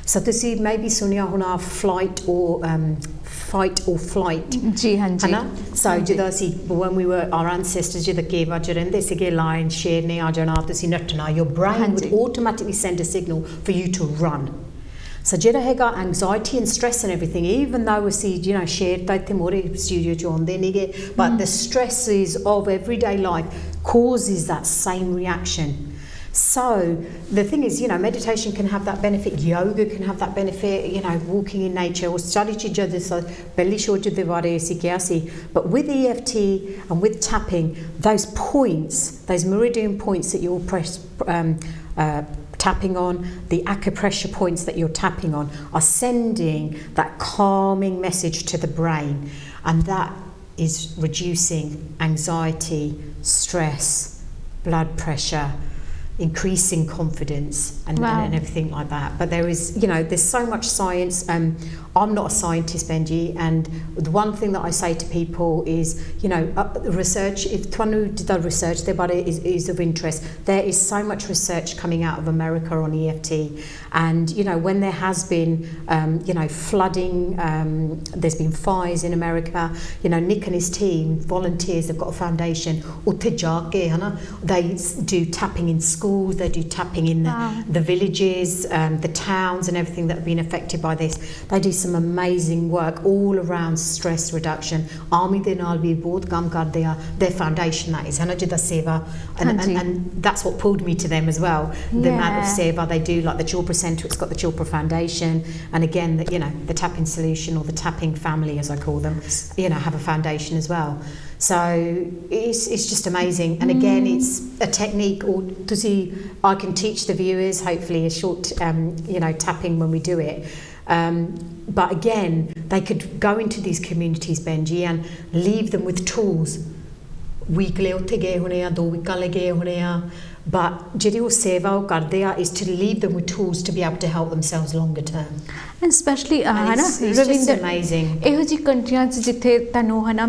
So to see maybe sunya hona fight or flight. So when we were our ancestors lion share your brain would automatically send a signal for you to run. So anxiety and stress and everything, even though we see, you know, shared studio but the stresses of everyday life causes that same reaction. So the thing is, you know, meditation can have that benefit, yoga can have that benefit, you know, walking in nature, or study chija desa belli shoju de bare sikya si. But with EFT and with tapping, those points, those meridian points that you're tapping on, the acupressure points that you're tapping on, are sending that calming message to the brain, and that is reducing anxiety, stress, blood pressure, increasing confidence, and everything like that. But there is, you know, there's so much science. I'm not a scientist, Benji, and the one thing that I say to people is, you know, research, if Twanu did the research, but it is of interest. There is so much research coming out of America on EFT, and, you know, when there has been, you know, flooding, there's been fires in America, you know, Nick and his team, volunteers, they've got a foundation, they do tapping in schools, they do tapping in the villages, the towns and everything that have been affected by this. They do some amazing work all around stress reduction. Army de naal bhi bahut kam karde a, their foundation that is, hana jida seva, and that's what pulled me to them as well. The amount of seva they do, like the Chopra Centre, it's got the Chopra Foundation, and again, you know, the tapping solution, or the tapping family as I call them, you know, have a foundation as well. So it's just amazing, and again, it's a technique, or to see, I can teach the viewers hopefully a short you know, tapping when we do it. But again, they could go into these communities, Benji, and leave them with tools. Weekly utte gaye hone a, 2 weeks le gaye hone a, but jehdi wo seva o karde a is to leave them with tools to be able to help themselves longer term. And especially Ravinder, amazing. ਇਹੋ ਜਿਹੀ ਕੰਟਰੀਆਂ 'ਚ ਜਿੱਥੇ ਤੁਹਾਨੂੰ ਹੈ ਨਾ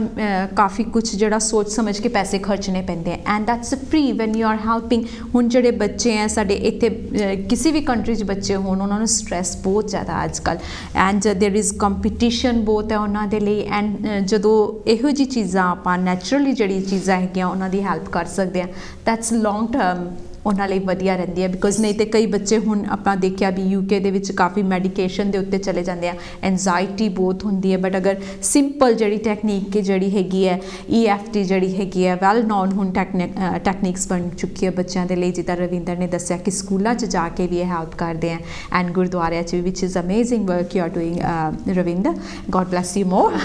ਕਾਫੀ ਕੁਝ ਜਿਹੜਾ ਸੋਚ ਸਮਝ ਕੇ ਪੈਸੇ ਖਰਚਣੇ ਪੈਂਦੇ ਆ, and that's free when you are helping. ਹੁਣ ਜਿਹੜੇ ਬੱਚੇ ਆ ਸਾਡੇ ਇੱਥੇ ਕਿਸੇ ਵੀ ਕੰਟਰੀ 'ਚ ਬੱਚੇ ਹੋਣ, ਉਹਨਾਂ ਨੂੰ ਸਟ੍ਰੈਸ ਬਹੁਤ ਜ਼ਿਆਦਾ ਅੱਜ ਕੱਲ੍ਹ, ਐਂਡ ਦੇਰ ਇਜ਼ ਕੰਪੀਟੀਸ਼ਨ ਬਹੁਤ ਹੈ ਉਹਨਾਂ ਦੇ ਲਈ, ਐਂਡ ਜਦੋਂ ਇਹੋ ਜਿਹੀ ਚੀਜ਼ਾਂ ਆਪਾਂ ਨੈਚੁਰਲੀ ਜਿਹੜੀ ਚੀਜ਼ਾਂ ਹੈਗੀਆਂ ਉਹਨਾਂ ਦੀ ਹੈਲਪ ਕਰ ਸਕਦੇ ਹਾਂ, ਦੈਟਸ ਲੌਂਗ ਟਰਮ ਉਹਨਾਂ ਲਈ ਵਧੀਆ ਰਹਿੰਦੀ ਹੈ. ਬਿਕੋਜ਼ ਨਹੀਂ ਤਾਂ ਕਈ ਬੱਚੇ ਹੁਣ ਆਪਾਂ ਦੇਖਿਆ ਵੀ UK ਦੇ ਵਿੱਚ ਕਾਫੀ ਮੈਡੀਕੇਸ਼ਨ ਦੇ ਉੱਤੇ ਚਲੇ ਜਾਂਦੇ ਆ, ਐਨਜ਼ਾਈਟੀ ਬਹੁਤ ਹੁੰਦੀ ਹੈ. ਬਟ ਅਗਰ ਸਿੰਪਲ ਜਿਹੜੀ ਟੈਕਨੀਕ ਜਿਹੜੀ ਹੈਗੀ ਹੈ, EFT ਜਿਹੜੀ ਹੈਗੀ ਹੈ, ਵੈਲ ਨੋਨ ਹੁਣ ਟੈਕਨੀਕਸ ਬਣ ਚੁੱਕੀ ਹੈ ਬੱਚਿਆਂ ਦੇ ਲਈ, ਜਿੱਦਾਂ ਰਵਿੰਦਰ ਨੇ ਦੱਸਿਆ ਕਿ ਸਕੂਲਾਂ 'ਚ ਜਾ ਕੇ ਵੀ ਇਹ ਹੈਲਪ ਕਰਦੇ ਆ, ਐਂਡ ਗੁਰਦੁਆਰਿਆਂ 'ਚ ਵੀ, ਵਿਚ is amazing work you are doing Ravinder, god bless you more,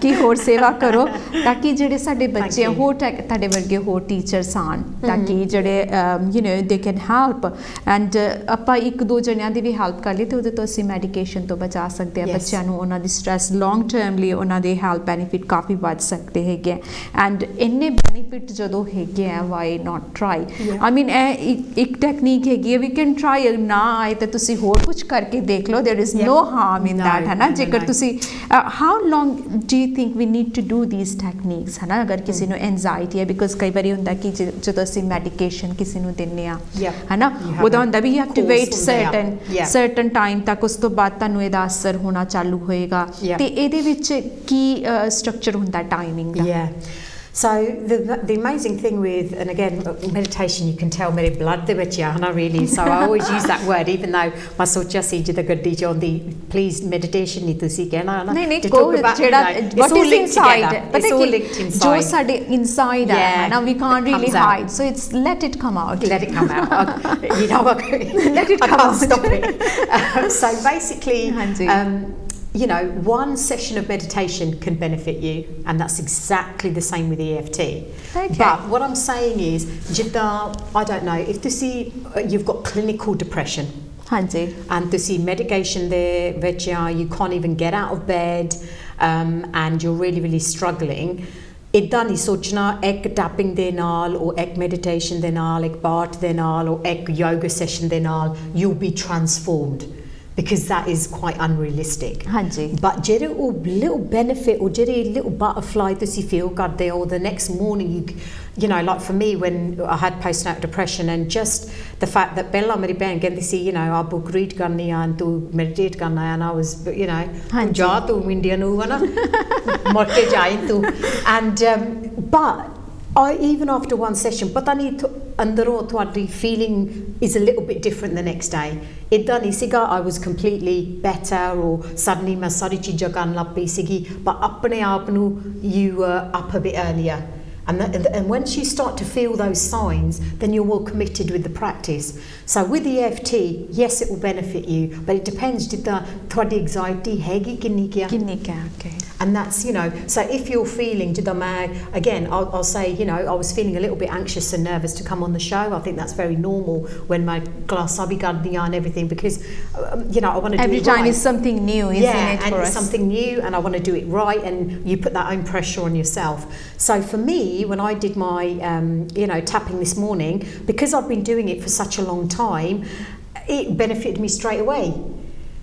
ਕਿ ਹੋਰ ਸੇਵਾ ਕਰੋ ਤਾਂ ਕਿ ਜਿਹੜੇ ਸਾਡੇ ਬੱਚੇ ਹੋਰ ਤੁਹਾਡੇ ਵਰਗੇ ਹੋਰ ਟੀਚਰਸ ਆਉਣ, ਤਾਂ ਕਿ ਜਿਹੜੇ you know, they can help, and ਆਪਾਂ 1-2 ਜਣਿਆਂ ਦੀ ਵੀ ਹੈਲਪ ਕਰ ਲਈ ਤੇ ਉਹਦੇ ਤੋਂ ਅਸੀਂ ਮੈਡੀਕੇਸ਼ਨ ਤੋਂ ਬਚਾ ਸਕਦੇ ਹਾਂ ਬੱਚਿਆਂ ਨੂੰ, ਉਹਨਾਂ ਦੀ ਸਟ੍ਰੈਸ ਲੌਂਗ ਟਰਮ ਲਈ ਉਹਨਾਂ ਦੇ ਹੈਲਥ ਬੈਨੀਫਿਟ ਕਾਫੀ ਵੱਧ ਸਕਦੇ ਹੈਗੇ ਆ, ਐਂਡ ਇੰਨੇ ਬੈਨੀਫਿਟ ਜਦੋਂ ਹੈਗੇ ਆ, ਵਾਈ ਨਾਟ ਟਰਾਈ. ਆਈ ਮੀਨ ਇਹ ਇੱਕ ਟੈਕਨੀਕ ਹੈਗੀ ਹੈ, ਵੀ ਕੈਨ ਟਰਾਈ, ਨਾ ਆਏ ਤਾਂ ਤੁਸੀਂ ਹੋਰ ਕੁਝ ਕਰਕੇ ਦੇਖ ਲਓ, there is no ਹਾਰਮ in that, ਹੈ ਨਾ. ਜੇਕਰ ਤੁਸੀਂ how long do you think we need to do these techniques, ਹੈ ਨਾ, ਅਗਰ ਕਿਸੇ ਨੂੰ ਐਨਜ਼ਾਈਟੀ ਹੈ, ਬਿਕੋਜ਼ ਕਈ ਵਾਰੀ ਹੁੰਦਾ ਕਿ ਜਦੋਂ ਅਸੀਂ ਮੈਡੀਕੇਸ਼ਨ ਕਿਸੇ ਨੂੰ ਦਿੰਦੇ ਆ, ਹੈ ਨਾ, ਉਹਦਾ ਹੁੰਦਾ ਵੀ you have to wait certain time ਤੱਕ, ਉਸ ਤੋਂ ਬਾਅਦ ਤੁਹਾਨੂੰ ਇਹਦਾ ਅਸਰ ਹੋਣਾ ਚਾਲੂ ਹੋਏਗਾ, ਤੇ ਇਹਦੇ ਵਿੱਚ ਕੀ ਸਟਰਕਚਰ ਹੁੰਦਾ timing the? So the amazing thing with, and again, meditation, you can tell mere blood de vich aana really, so I always use that word, even though my socha si jida gaddi on the please meditation ni tusi kehna na nahi ko jeda what is inside, it's all linked inside, jo sade inside hai na, we can't really hide, so it's let it come out, let it come out. You know, let it come out, stop it. So basically you know, one session of meditation can benefit you, and that's exactly the same with EFT. Okay. But what I'm saying is, I don't know, if you've got clinical depression, and to see medication there, you can't even get out of bed, and you're really, really struggling, ਇੱਦਾਂ ਨਹੀਂ ਸੋਚਣਾ ਇੱਕ tapping ਦੇ ਨਾਲ, or ਇੱਕ meditation ਦੇ ਨਾਲ, ਇੱਕ ਪਾਠ ਦੇ ਨਾਲ, or ਇੱਕ ਯੋਗਾ ਸੈਸ਼ਨ ਦੇ ਨਾਲ you'll be transformed, because that is quite unrealistic. But jere o little benefit, or jere little butterfly tusi feel karde, or the next morning you know, like for me when I had postnatal depression, and just the fact that Bella meri ben kendi si, you know, I book read karni a and tu meditate karna, and I was, you know, ja tu India nu na mor ke jai tu, and but even after one session, pata nahi andaroo ਤੁਹਾਡੀ feeling is a little bit different the next day. ਇੱਦਾਂ ਨਹੀਂ ਸੀਗਾ I was completely better, or suddenly ਮੈਂ ਸਾਰੀ ਚੀਜ਼ਾਂ ਕਰਨ ਲੱਗ ਪਈ ਸੀਗੀ, but ਆਪਣੇ ਆਪ ਨੂੰ you were up a bit earlier, And once you start to feel those signs, then you're more committed with the practice. So with EFT, yes, it will benefit you, but it depends. Thodi anxiety hegi kinni kya. Okay. And that's, you know, so if you're feeling, again, I'll say, you know, I was feeling a little bit anxious and nervous to come on the show. I think that's very normal when my class abhi kardiyan and everything, because, you know, I want to do it right. Every time is something new, isn't it, and for it's us? something new, and I want to do it right, and you put that own pressure on yourself. So for me, when I did my, you know, tapping this morning, because I've been doing it for such a long time, it benefited me straight away.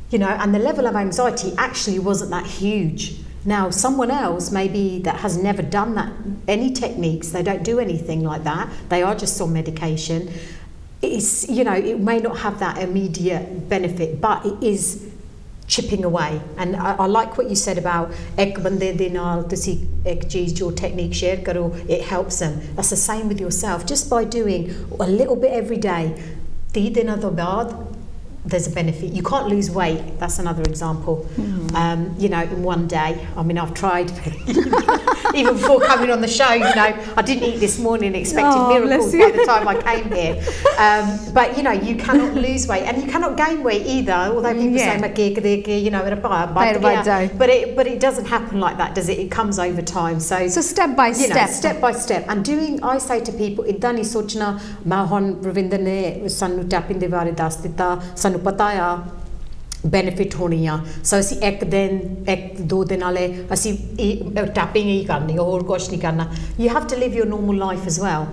You know, and the level of anxiety actually wasn't that huge. Now, someone else maybe that has never done that, any techniques, they don't do anything like that, they are just on medication, it's, you know, it may not have that immediate benefit, but it is chipping away. And I like what you said about ek bande de naal tusi ek cheez jo technique share karo, it helps them. That's the same with yourself. Just by doing a little bit every day, 3 dina to baad, there's a benefit. You can't lose weight. That's another example. You know, in one day. I mean, I've tried. Even before coming on the show, you know, I didn't eat this morning and expected miracles by the time I came here. But, you know, you cannot lose weight. And you cannot gain weight either. Although people say, you know, but it doesn't happen like that, does it? It comes over time. So step by step. Know, step by step. And I say to people, idda nahi sochna, main hon Ravinder ne sanu tapping de baare das ditta, sanu pata a benefit होनी आ सो असी एक दिन एक दो दिन वाले असी tapping ही करनी और कुछ नहीं करना. You have to live your normal life as well.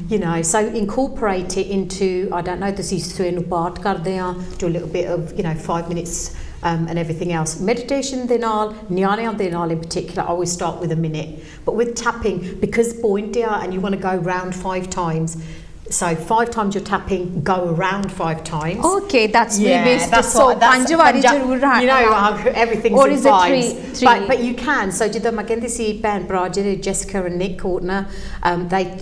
You know, so incorporate it into, I don't know, ਤੁਸੀਂ ਸਵੇਰ ਨੂੰ ਪਾਠ ਕਰਦੇ ਆ, do a little bit of, you know, 5 minutes and everything else. Meditation ਦੇ ਨਾਲ, ਨਿਆਣਿਆਂ ਦੇ ਨਾਲ in particular, I always start with a minute. But with tapping, because pointia and you want to go round 5 times, so 5 times you're tapping, go around 5 times. Okay, that's missed. That's so that's, you know how everything's or in is it fives. three? But you can. So jida magendi si Ben Brajer, Jessica and Nick Courtner,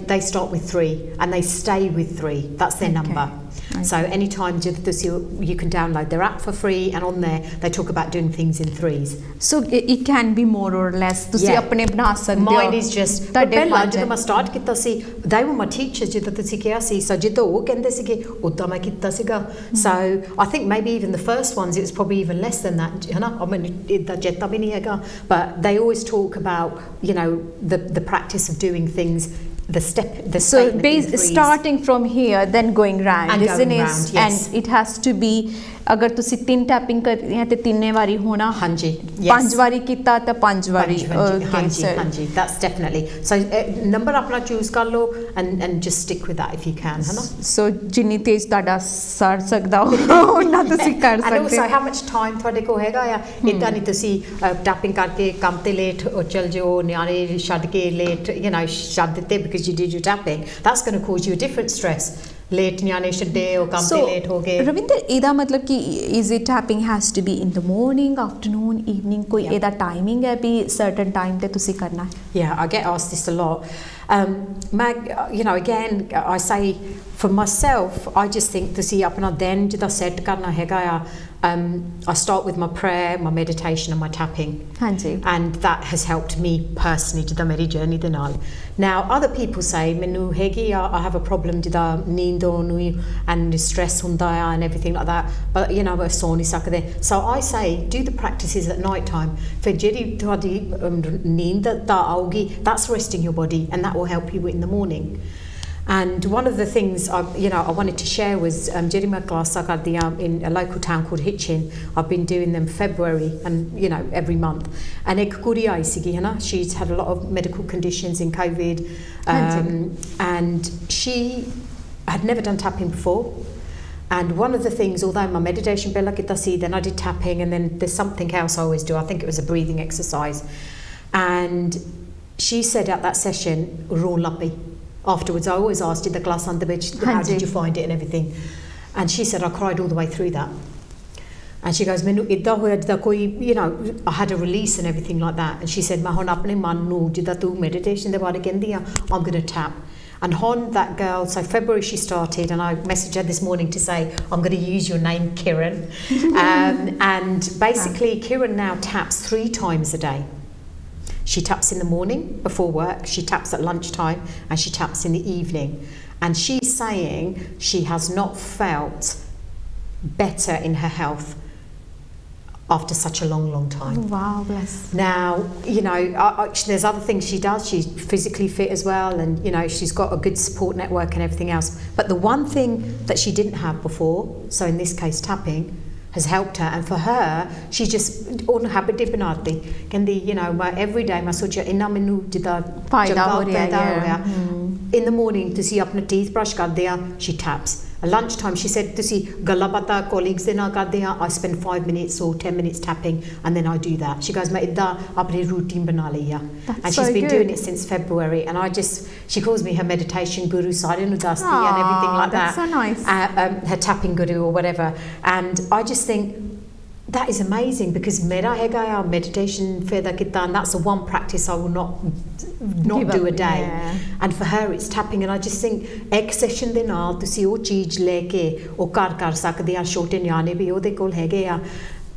they start with 3 and they stay with 3. That's their number. Okay. So anytime you can download their app for free, and on there they talk about doing things in 3s. So it can be more or less. Mine is just. Jida ma start kita si, they were my teachers. Jida tusi kiya si, so jida wo kende si ki, udda ma kita siga. So I think maybe even the first ones, it was probably even less than that. I mean, idda jetta bhi nahi hega. But they always talk about, you know, the practice of doing things. The starting from here, then going round, and isn't it? Round, yes. And it has to be, अगर तुसी 3 tapping करनी है तो 3 वारी होना. हाँ जी. 5 वारी किता तो 5 वारी. हाँ जी. That's definitely. So number अपना choose कर लो and just stick with that if you can, है ना? So जिन्नी तेज ताड़ा सर सकदा हो ना तुसी कर सकते. And also how much time थोड़े को हैगा या इतना नहीं तुसी टैपिंग करके काम ते लेट और चल जो नियारे शड के लेट, you know, शड देते because you did your tapping. That's going to cause you a different stress. Late नियाने शड्डे और काम ते लेट हो गए. रविंदर, इदा मतलब कि is it tapping has to be in the morning, afternoon, evening, कोई इदा timing है भी certain time ते तुसी करना है? Yeah, I get asked this a lot. You know, again, I say for myself, I just think तुसी अपना दिन जिदा set करना हैगा या I start with my prayer, my meditation and my tapping. हाँ जी. And that has helped me personally जिदा मेरी journey दे नाल. Now other people say मैनू हैगी I have a problem जिदा नींद होनी and stress ਹੁੰਦਾ है and everything like that, but you know सो नहीं सकदे. So I say do the practices at night time. फिर जेडी तुहाडी नींद दा आओगी, that's resting your body and that will help you in the morning. And one of the things I wanted to share was during my class in a local town called Hitchin. I've been doing them February and every month. And she's had a lot of medical conditions in COVID, and she had never done tapping before. And one of the things, although my meditation bella kita si, then I did tapping, and then there's something else I always do. I think it was a breathing exercise. And she said at that session, roll uppy. Afterwards, I always asked in the class under which, how did you find it and everything? And she said, I cried all the way through that. And she goes, I had a release and everything like that. And she said, meditation, I'm going to tap. And Hon, that girl, so February she started, and I messaged her this morning to say, I'm going to use your name, Kiran. And basically, Kiran now taps 3 times a day. She taps in the morning before work, she taps at lunchtime, and she taps in the evening. And she's saying she has not felt better in her health after such a long time. Oh, wow, bless. Now, you know, there's other things she does. She's physically fit as well, and you know, she's got a good support network and everything else. But the one thing that she didn't have before, so in this case tapping, has helped her. And for her, she just on habit de banati. Kendi, you know, every day मैं सोचा इन्ना मैनू जिदा फायदा हो रहा है. In the morning, तुसी अपने teeth brush करदे आ, she taps. At lunchtime, she said, तुसी गल्ला बाता colleagues दे नाल करदे आ, I spend 5 minutes or 10 minutes tapping, and then I do that. She goes, मैं इदा अपनी routine बना ली आ. And she's been doing it since February, and she calls me her meditation guru, Sarin Udasti, and everything like that. That's so nice. Her tapping guru or whatever. And I just think, that is amazing, because mera hega ya meditation feda kita, and that's the one practice I will not do a day. Yeah. And for her it's tapping, and I just think ek session de naal tusi oh cheez leke oh kar sakde a छोटे ਨਿਆਣੇ ਵੀ ਉਹਦੇ ਕੋਲ ਹੈਗੇ ਆ.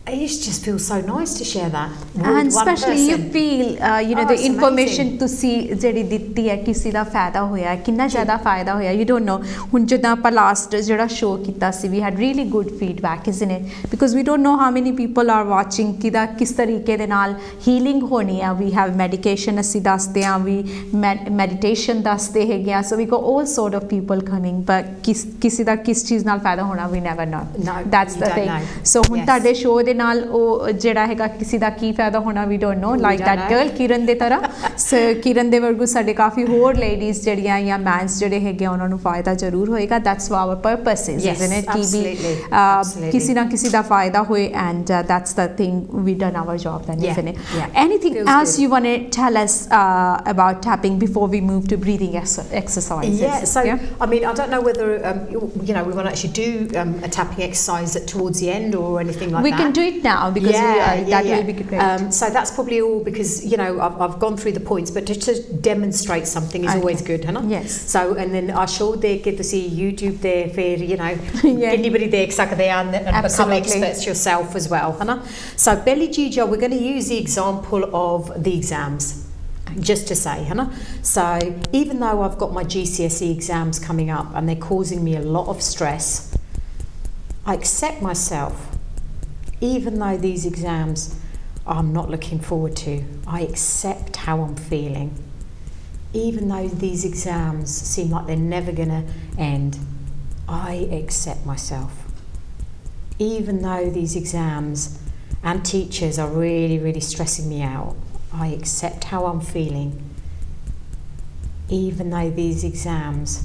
It just feels so nice to share that with and one especially person. you feel you know the information ਤੁਸੀਂ ਜਿਹੜੀ ਦਿੱਤੀ ਹੈ ਕਿਸੇ ਦਾ ਫਾਇਦਾ ਹੋਇਆ ਕਿੰਨਾ ਜ਼ਿਆਦਾ ਫਾਇਦਾ ਹੋਇਆ you don't know ਹੁਣ ਜਦੋਂ ਆਪਾਂ ਲਾਸਟ ਜਿਹੜਾ ਸ਼ੋਅ ਕੀਤਾ ਸੀ we had really good feedback isn't it because we don't know how many people are watching ਕਿਦਾ ਕਿਸ ਤਰੀਕੇ ਦੇ ਨਾਲ healing ਹੋਣੀ ਹੈ we have medication ਅਸੀਂ ਦੱਸਦੇ ਹਾਂ we meditation ਦੱਸਦੇ ਹੈਗੇ ਆ so we got all sort of people coming but ਕਿਸੇ ਦਾ ਕਿਸ ਚੀਜ਼ ਨਾਲ ਫਾਇਦਾ ਹੋਣਾ we never know. No, that's the thing. So ਹੁਣ ਤੁਹਾਡੇ ਸ਼ੋਅ ਦੇ ਨਾਲ ਉਹ ਜਿਹੜਾ ਹੈਗਾ ਕਿਸੇ ਦਾ ਕੀ ਫਾਇਦਾ ਹੋਣਾ we don't know like that girl ਕਿਰਨ ਦੇ ਤਰ੍ਹਾਂ ਸੋ ਕਿਰਨ ਦੇ ਵਰਗੂ ਸਾਡੇ ਕਾਫੀ ਹੋਰ ਲੇਡੀਜ਼ ਜਿਹੜੀਆਂ ਜਾਂ ਮੈਨਸ ਜਿਹੜੇ ਹੈਗੇ ਉਹਨਾਂ ਨੂੰ ਫਾਇਦਾ ਜ਼ਰੂਰ ਹੋਏਗਾ that's what our purpose is isn't it ਕਿ ਵੀ ਕਿਸੇ ਨਾ ਕਿਸੇ ਦਾ ਫਾਇਦਾ ਹੋਏ and that's the thing we done our job then isn't it anything else you want to tell us about tapping before we move to breathing exercises I mean I don't know whether you know we want to actually do a tapping exercise towards the end or anything like that. We can do it now because that will be great. So that's probably all because you know I've gone through the points, but to demonstrate something is always good, है ना? Yes. So and then I showed they get to see YouTube there for you know anybody there exactly and become experts yourself as well, है ना? So Belly Gija, we're going to use the example of the exams. Just to say, है ना? So even though I've got my GCSE exams coming up and they're causing me a lot of stress, I accept myself. Even though these exams I'm not looking forward to, I accept how I'm feeling. Even though these exams seem like they're never going to end, I accept myself. Even though these exams and teachers are really, really stressing me out, I accept how I'm feeling. Even though these exams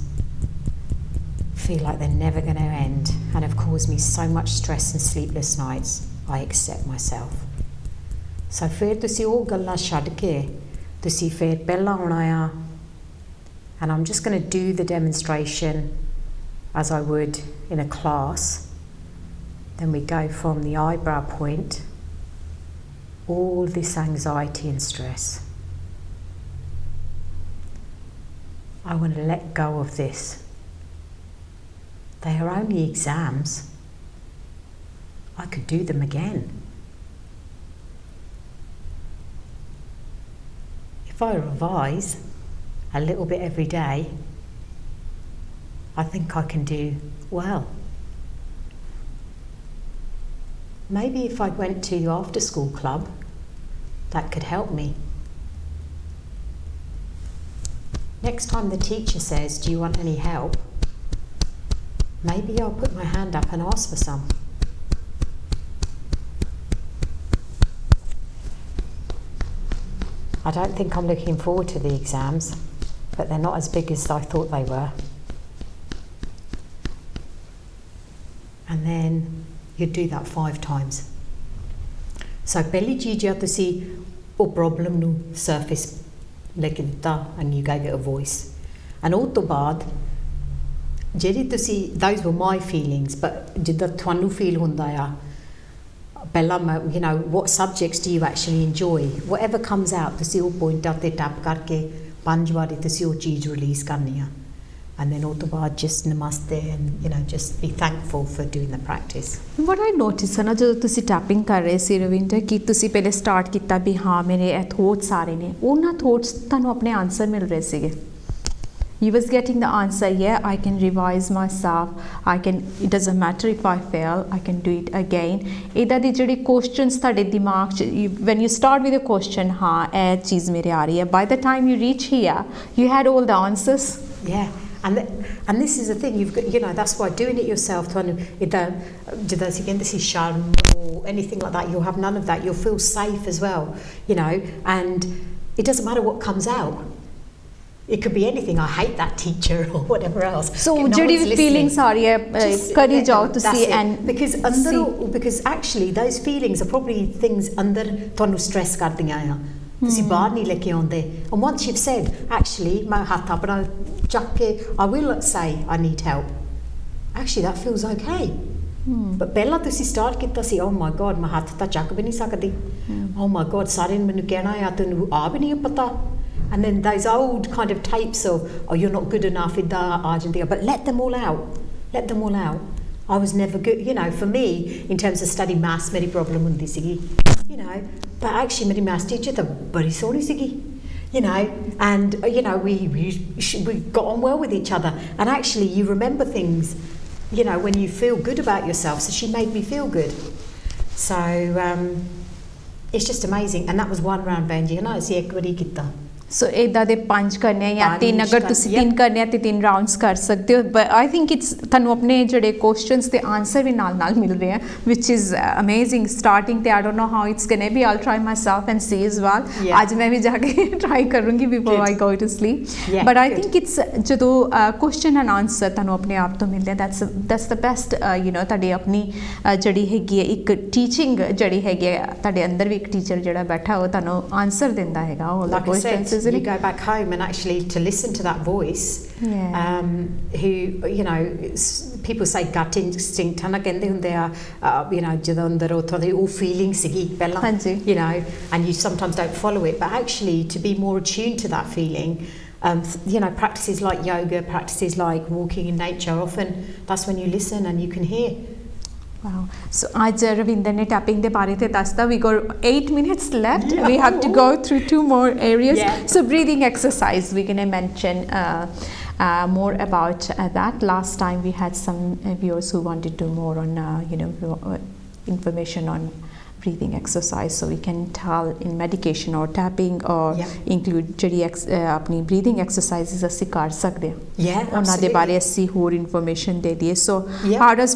feel like they're never going to end and have caused me so much stress and sleepless nights, I accept myself. So फिर तुसी वो गल्ला छड़ के तुसी फिर पहला होना आ and I'm just going to do the demonstration as I would in a class. Then we go from the eyebrow point, all this anxiety and stress. I want to let go of this. They are only exams. I could do them again. If I revise a little bit every day, I think I can do well. Maybe if I went to the after school club, that could help me. Next time the teacher says, "Do you want any help?" maybe I'll put my hand up and ask for some. I don't think I'm looking forward to the exams, but they're not as big as I thought they were. And then you do that 5 times. So belly jija to see o problem nu surface lekita and you gave it a voice. And all to baad ਜਿਹੜੀ ਤੁਸੀਂ those were my feelings, but ਜਿੱਦਾਂ ਤੁਹਾਨੂੰ feel ਹੁੰਦਾ ਆ ਪਹਿਲਾਂ you know what subjects do you actually enjoy, whatever comes out ਤੁਸੀਂ ਉਹ ਪੁਆਇੰਟਾਂ ਤੇ ਟੈਪ ਕਰਕੇ 5 ਵਾਰੀ ਤੁਸੀਂ ਉਹ ਚੀਜ਼ ਰਿਲੀਜ਼ ਕਰਨੀ ਆ and then all the baad just namaste and just be thankful for doing the practice. What I noticed है ना जो तुसी tapping कर रहे सी रविंदर कि तुसी पहले start किया भी हाँ मेरे thoughts सारे ने वो ना thoughts तानु अपने answer मिल रहे सीगे. You was getting the answer, yeah, I can revise myself, it doesn't matter if I fail, I can do it again. इधर दी जड़ी questions ताड़े दिमाग च, when you start with a question, हाँ ये चीज़ मेरे आ रही है, by the time you reach here, you had all the answers. Yeah. And this is the thing, you've got, that's why doing it yourself, sharm or anything like that, you'll have none of that, you'll feel safe as well, and it doesn't matter what comes out. It could be anything, I hate that teacher or whatever else. So jehdi feelings are kari jao tusi and because actually those feelings are probably things andar tonu stress kar diyan ya. Tusi bahar nahi leke aunde. And once you've said, actually my hath apna chak ke I will say I need help. Actually that feels okay. But pehla tusi start kitta si, oh my god, my hath ta chak bhi nahi sakdi. Oh my god, sare ne menu kehna ya tenu aa bhi nahi pata. And then those old kind of tapes of, oh, you're not good enough in that, Argentina, but let them all out. Let them all out. I was never good, for me, in terms of studying maths, many problem hundi sigi, but actually, many maths teacher, the bari soni sigi, and, we got on well with each other. And actually, you remember things, when you feel good about yourself. So she made me feel good. So, it's just amazing. And that was one round, Benji, and I see ekbari kitta. So इदा दे 5 करने या 3 अगर तुसी 3 करने या 3 rounds कर सकते हो. But I think it's तनु अपने जड़े questions ते answer भी नाल मिल रहे हैं, which is amazing. Starting ते I don't know how it's gonna be. I'll try myself and see as well. आज मैं भी जाके try करूँगी before I go to sleep. But I think it's जो question and answer तनु अपने आप तो मिलते हैं. That's the best. ताड़े अपनी जड़ी हैगी है एक teaching जड़ी हैगी है ताड़े अंदर भी एक teacher जड़ा बैठा हो तनु answer देंदा हैगा all the questions. You go back home and actually to listen to that voice, who, people say gut instinct, hana kende hunde a, jadon andar all feeling sigi pehla, and you sometimes don't follow it, but actually to be more attuned to that feeling, practices like yoga, practices like walking in nature, often that's when you listen and you can hear. Wow. So आज रविंदर ने tapping दे बारे थे दस्ता. We got 8 minutes left. We have to go through 2 more areas. So breathing exercise, we're gonna mention more about that. Last time we had some viewers who wanted to do more on information on breathing exercise, so we can tell in medication or tapping or include jehdi apni breathing exercises assi kar sakde ha. ਉਹਨਾਂ ਦੇ ਬਾਰੇ ਅਸੀਂ ਹੋਰ information ਦੇ ਦਈਏ. So how does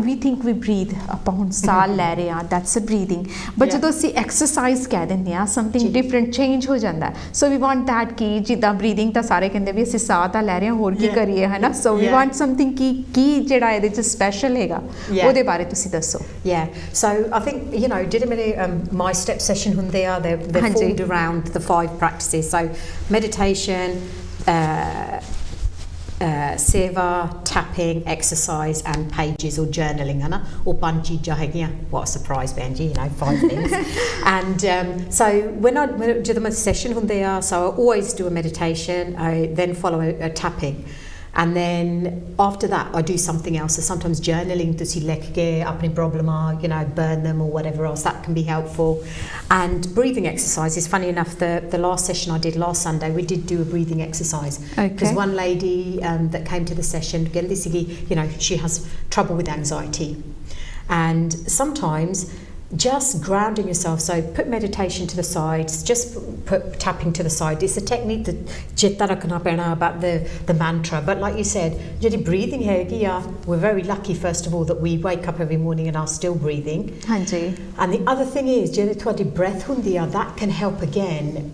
we think we breathe upon ਸਾਹ ਲੈ ਰਹੇ ਹਾਂ, that's a breathing, but ਜਦੋਂ ਅਸੀਂ exercise ਕਹਿ ਦਿੰਦੇ ਹਾਂ something different change ਹੋ ਜਾਂਦਾ. So we want that ਕਿ ਜਿੱਦਾਂ breathing ਤਾਂ ਸਾਰੇ ਕਹਿੰਦੇ ਵੀ ਅਸੀਂ ਸਾਹ ਤਾਂ ਲੈ ਰਹੇ ਹਾਂ ਹੋਰ ਕੀ ਕਰੀਏ ਹੈ ਨਾ. So we want something ਕੀ ਜਿਹੜਾ ਇਹਦੇ ਚ special ਹੈਗਾ ਉਹਦੇ ਬਾਰੇ ਤੁਸੀਂ ਦੱਸੋ. So I think did my step session hunde are they're formed around the 5 practices. So meditation, seva, tapping, exercise, and pages or journaling, है ना. और 5 चीज़ां हैगियां. What a surprise, Benji! 5 things. And so when I do the session hunde are, so I always do a meditation. I then follow a tapping. And then after that I do something else. So sometimes journaling to see lekge apne problema, burn them or whatever else, that can be helpful. And breathing exercises, funny enough, the last session I did last Sunday, we did do a breathing exercise. Because one lady that came to the session, she has trouble with anxiety, and sometimes just grounding yourself, so put meditation to the side, just put tapping to the side. It's a technique that jitta rakhna pena about the mantra, but like you said, jehdi breathing hai, we're very lucky first of all that we wake up every morning and are still breathing. And the other thing is jehdi thodi breath hundi that can help again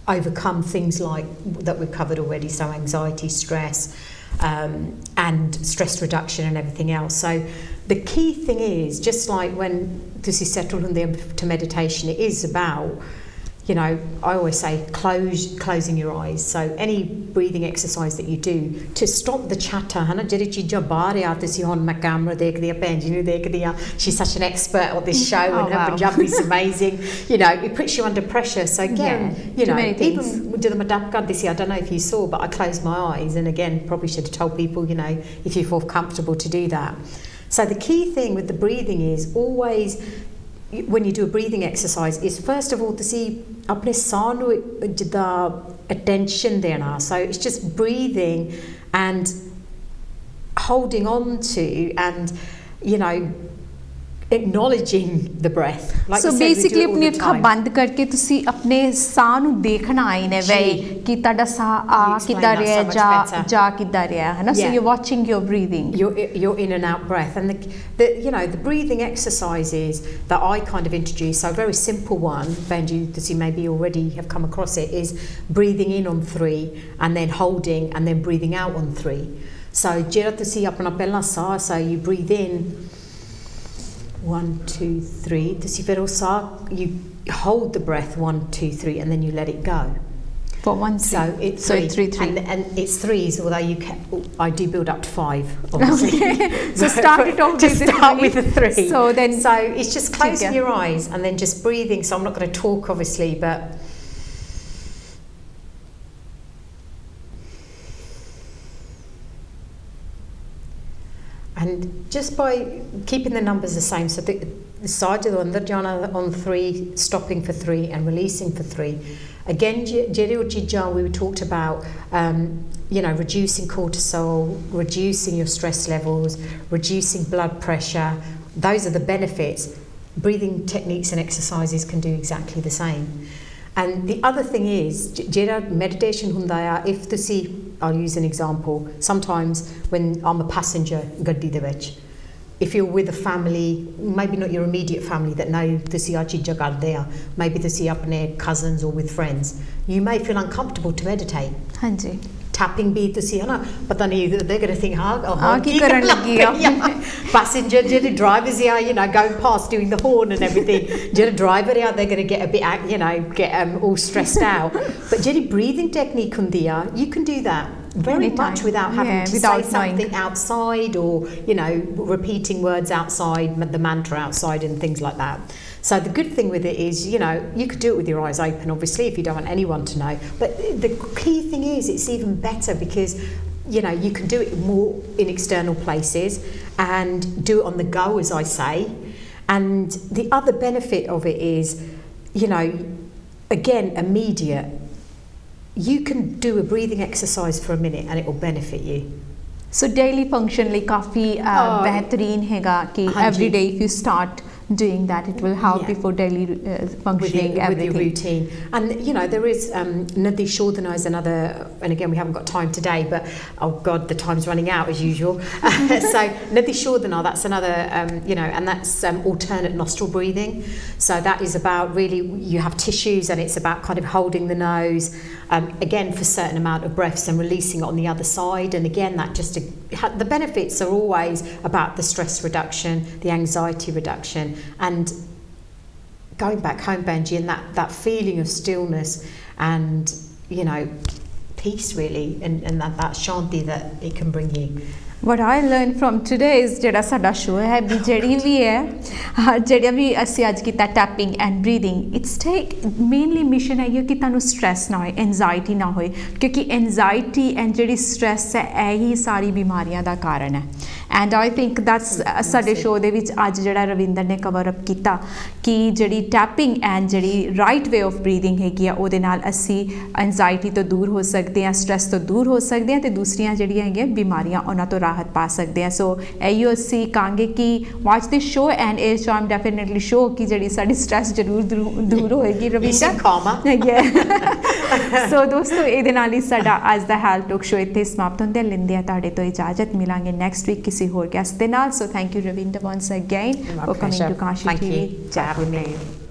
overcome things like that we've covered already, so anxiety, stress, and stress reduction and everything else. So the key thing is, just like when this is settled to meditation, it is about, you know, I always say closing your eyes. So any breathing exercise that you do to stop the chatter, है ना, ਜਿਹੜੀ ਚੀਜ਼ਾਂ ਬਾਹਰ ਆ ਤੁਸੀਂ ਹੁਣ ਮੈਂ camera ਦੇਖਦੀ ਆ ਭੈਣ ਜੀ ਨੂੰ ਦੇਖਦੀ ਆ, she's such an expert on this show and her Punjabi is amazing, you know, it puts you under pressure. So again, you know, even ਜਦੋਂ ਮੈਂ tap ਕਰਦੀ ਸੀ, I don't know if you saw, but I closed my eyes, and again probably should have told people, you know, if you feel comfortable to do that. So the key thing with the breathing is always, when you do a breathing exercise, is first of all to see apne ਸਾਹ ਨੂੰ ਜਿੱਦਾਂ attention ਦੇਣਾ. So it's just breathing and holding on to and, you know, acknowledging the breath. Like so basically अपनी ਅੱਖਾਂ ਬੰਦ ਕਰਕੇ ਤੁਸੀਂ ਆਪਣੇ ਸਾਹ ਨੂੰ ਦੇਖਣਾ ਆਇਨੇ ਵੇ ਕਿ ਤੁਹਾਡਾ ਸਾਹ ਆ ਕਿੱਦਾਂ ਰਿਹਾ ਜਾ ਕਿੱਦਾਂ ਰਿਹਾ ਹੈ ਨਾ. So you're watching your breathing, your in and out breath. And the you know, the breathing exercises that I kind of introduce, so a very simple one, Benji, that you maybe already have come across it, is breathing in on 3 and then holding and then breathing out on 3. So ਜਿਹੜਾ ਤੁਸੀਂ ਆਪਣਾ ਪਹਿਲਾ ਸਾਹ, so you breathe in 1 2 3, ਤੁਸੀਂ ਫਿਰ ਉਹ ਸਾਹ, you hold the breath 1 2 3 and then you let it go for 1 3. So it's 3 and it's 3s, although you can, I do build up to 5 obviously. Okay. So start it off with a 3. So it's just closing your eyes and then just breathing. So I'm not going to talk obviously, but and just by keeping the numbers the same, so the side of the under jhana on 3, stopping for 3 and releasing for 3. Again, we talked about, you know, reducing cortisol, reducing your stress levels, reducing blood pressure. Those are the benefits. Breathing techniques and exercises can do exactly the same. And the other thing is, meditation hundaya, if to see, I'll use an example. Sometimes when I'm a passenger, gaddi de vich, if you're with a family, maybe not your immediate family that know ਤੁਸੀਂ ਆ ਚੀਜ਼ਾਂ ਕਰਦੇ ਆ, maybe ਤੁਸੀਂ ਆਪਣੇ cousins or with friends, you may feel uncomfortable to meditate. ਹਾਂਜੀ. Tapping ਵੀ ਤੁਸੀਂ ਹਨਾ, ਪਤਾ ਨਹੀਂ they're going to think ਕੀ ਕਰਨ ਲੱਗੀ ਆ. Passenger, ਜਿਹੜੇ drivers are, you know, going past doing the horn and everything, ਜਿਹੜੇ driver are, they're going to get a bit, you know, get all stressed out. But ਜਿਹੜੀ breathing technique ਹੁੰਦੀ ਆ, you can do that very much without having to say something outside, or, you know, repeating words outside, the mantra outside and things like that. So the good thing with it is, you know, you could do it with your eyes open obviously if you don't want anyone to know, but the key thing is it's even better because, you know, you can do it more in external places and do it on the go, as I say. And the other benefit of it is, you know, again, immediate. You can do a breathing exercise for a minute and it will benefit you. So daily function like काफी बेहतरीन हैगा कि every day if you start doing that, it will help you for daily functioning, with your routine. And you know, there is Nadi Shodhana is another, and again we haven't got time today, but oh god, the time's running out as usual. So Nadi Shodhana, that's another, you know, and that's alternate nostril breathing. So that is about really, you have tissues and it's about kind of holding the nose, again for a certain amount of breaths and releasing it on the other side. And again, that just the benefits are always about the stress reduction, the anxiety reduction, and going back home, Benji, and that feeling of stillness and, you know, peace really, and that shanti that it can bring you. What I learned from today is ਜਿਹੜਾ ਸਾਡਾ show ਹੈ ਵੀ ਜਿਹੜੀ ਵੀ ਹੈ ਜਿਹੜਾ ਵੀ ਅਸੀਂ ਅੱਜ ਕੀਤਾ tapping and breathing, it's take mainly mission ਹੈ ਕਿ ਤੁਹਾਨੂੰ ਸਟ੍ਰੈਸ ਨਾ ਹੋਏ, ਐਨਜ਼ਾਈਟੀ ਨਾ ਹੋਏ, ਕਿਉਂਕਿ ਐਨਜ਼ਾਈਟੀ ਐਂਡ ਜਿਹੜੀ ਸਟ੍ਰੈਸ ਹੈ ਇਹੀ ਸਾਰੀ ਬਿਮਾਰੀਆਂ ਦਾ ਕਾਰਨ ਹੈ. ਐਂਡ ਆਈ ਥਿੰਕ ਦੈਟਸ ਸਾਡੇ ਸ਼ੋ ਦੇ ਵਿੱਚ ਅੱਜ ਜਿਹੜਾ ਰਵਿੰਦਰ ਨੇ ਕਵਰ ਅਪ ਕੀਤਾ ਕਿ ਜਿਹੜੀ ਟੈਪਿੰਗ ਐਂਡ ਜਿਹੜੀ ਰਾਈਟ ਵੇ ਆਫ ਬਰੀਥਿੰਗ ਹੈਗੀ ਆ ਉਹਦੇ ਨਾਲ ਅਸੀਂ ਐਨਜ਼ਾਈਟੀ ਤੋਂ ਦੂਰ ਹੋ ਸਕਦੇ ਹਾਂ, ਸਟ੍ਰੈਸ ਤੋਂ ਦੂਰ ਹੋ ਸਕਦੇ ਹਾਂ, ਅਤੇ ਦੂਸਰੀਆਂ ਜਿਹੜੀਆਂ ਹੈਗੀਆਂ ਬਿਮਾਰੀਆਂ ਉਹਨਾਂ ਤੋਂ ਰਾਹਤ ਪਾ ਸਕਦੇ ਹਾਂ. ਸੋ ਇਹੋ ਅਸੀਂ ਕਹਾਂਗੇ ਕਿ ਵਾਚ ਦਿਸ ਸ਼ੋ ਐਂਡ ਇਸ ਸ਼ੋ ਆਮ ਡੈਫੀਨੇਟਲੀ ਸ਼ੋ ਕਿ ਜਿਹੜੀ ਸਾਡੀ ਸਟ੍ਰੈਸ ਜ਼ਰੂਰ ਦੂਰ ਹੋਏਗੀ ਰਵਿੰਦਰ. ਸੋ ਦੋਸਤੋ ਇਹਦੇ ਨਾਲ ਹੀ ਸਾਡਾ ਅੱਜ ਦਾ ਹੈਲਥ ਟਾਕ ਸ਼ੋ ਇੱਥੇ ਸਮਾਪਤ ਹੁੰਦੇ, ਲੈਂਦੇ ਆ ਤੁਹਾਡੇ ਤੋਂ ਇਜਾਜ਼ਤ, ਮਿਲਾਂਗੇ ਨੈਕਸਟ ਵੀਕ ਕਿਸੇ ਹੋਰ ਗੈਸਟ ਦੇ ਨਾਲ. So thank you Ravinder once again for coming to Kanshi TV.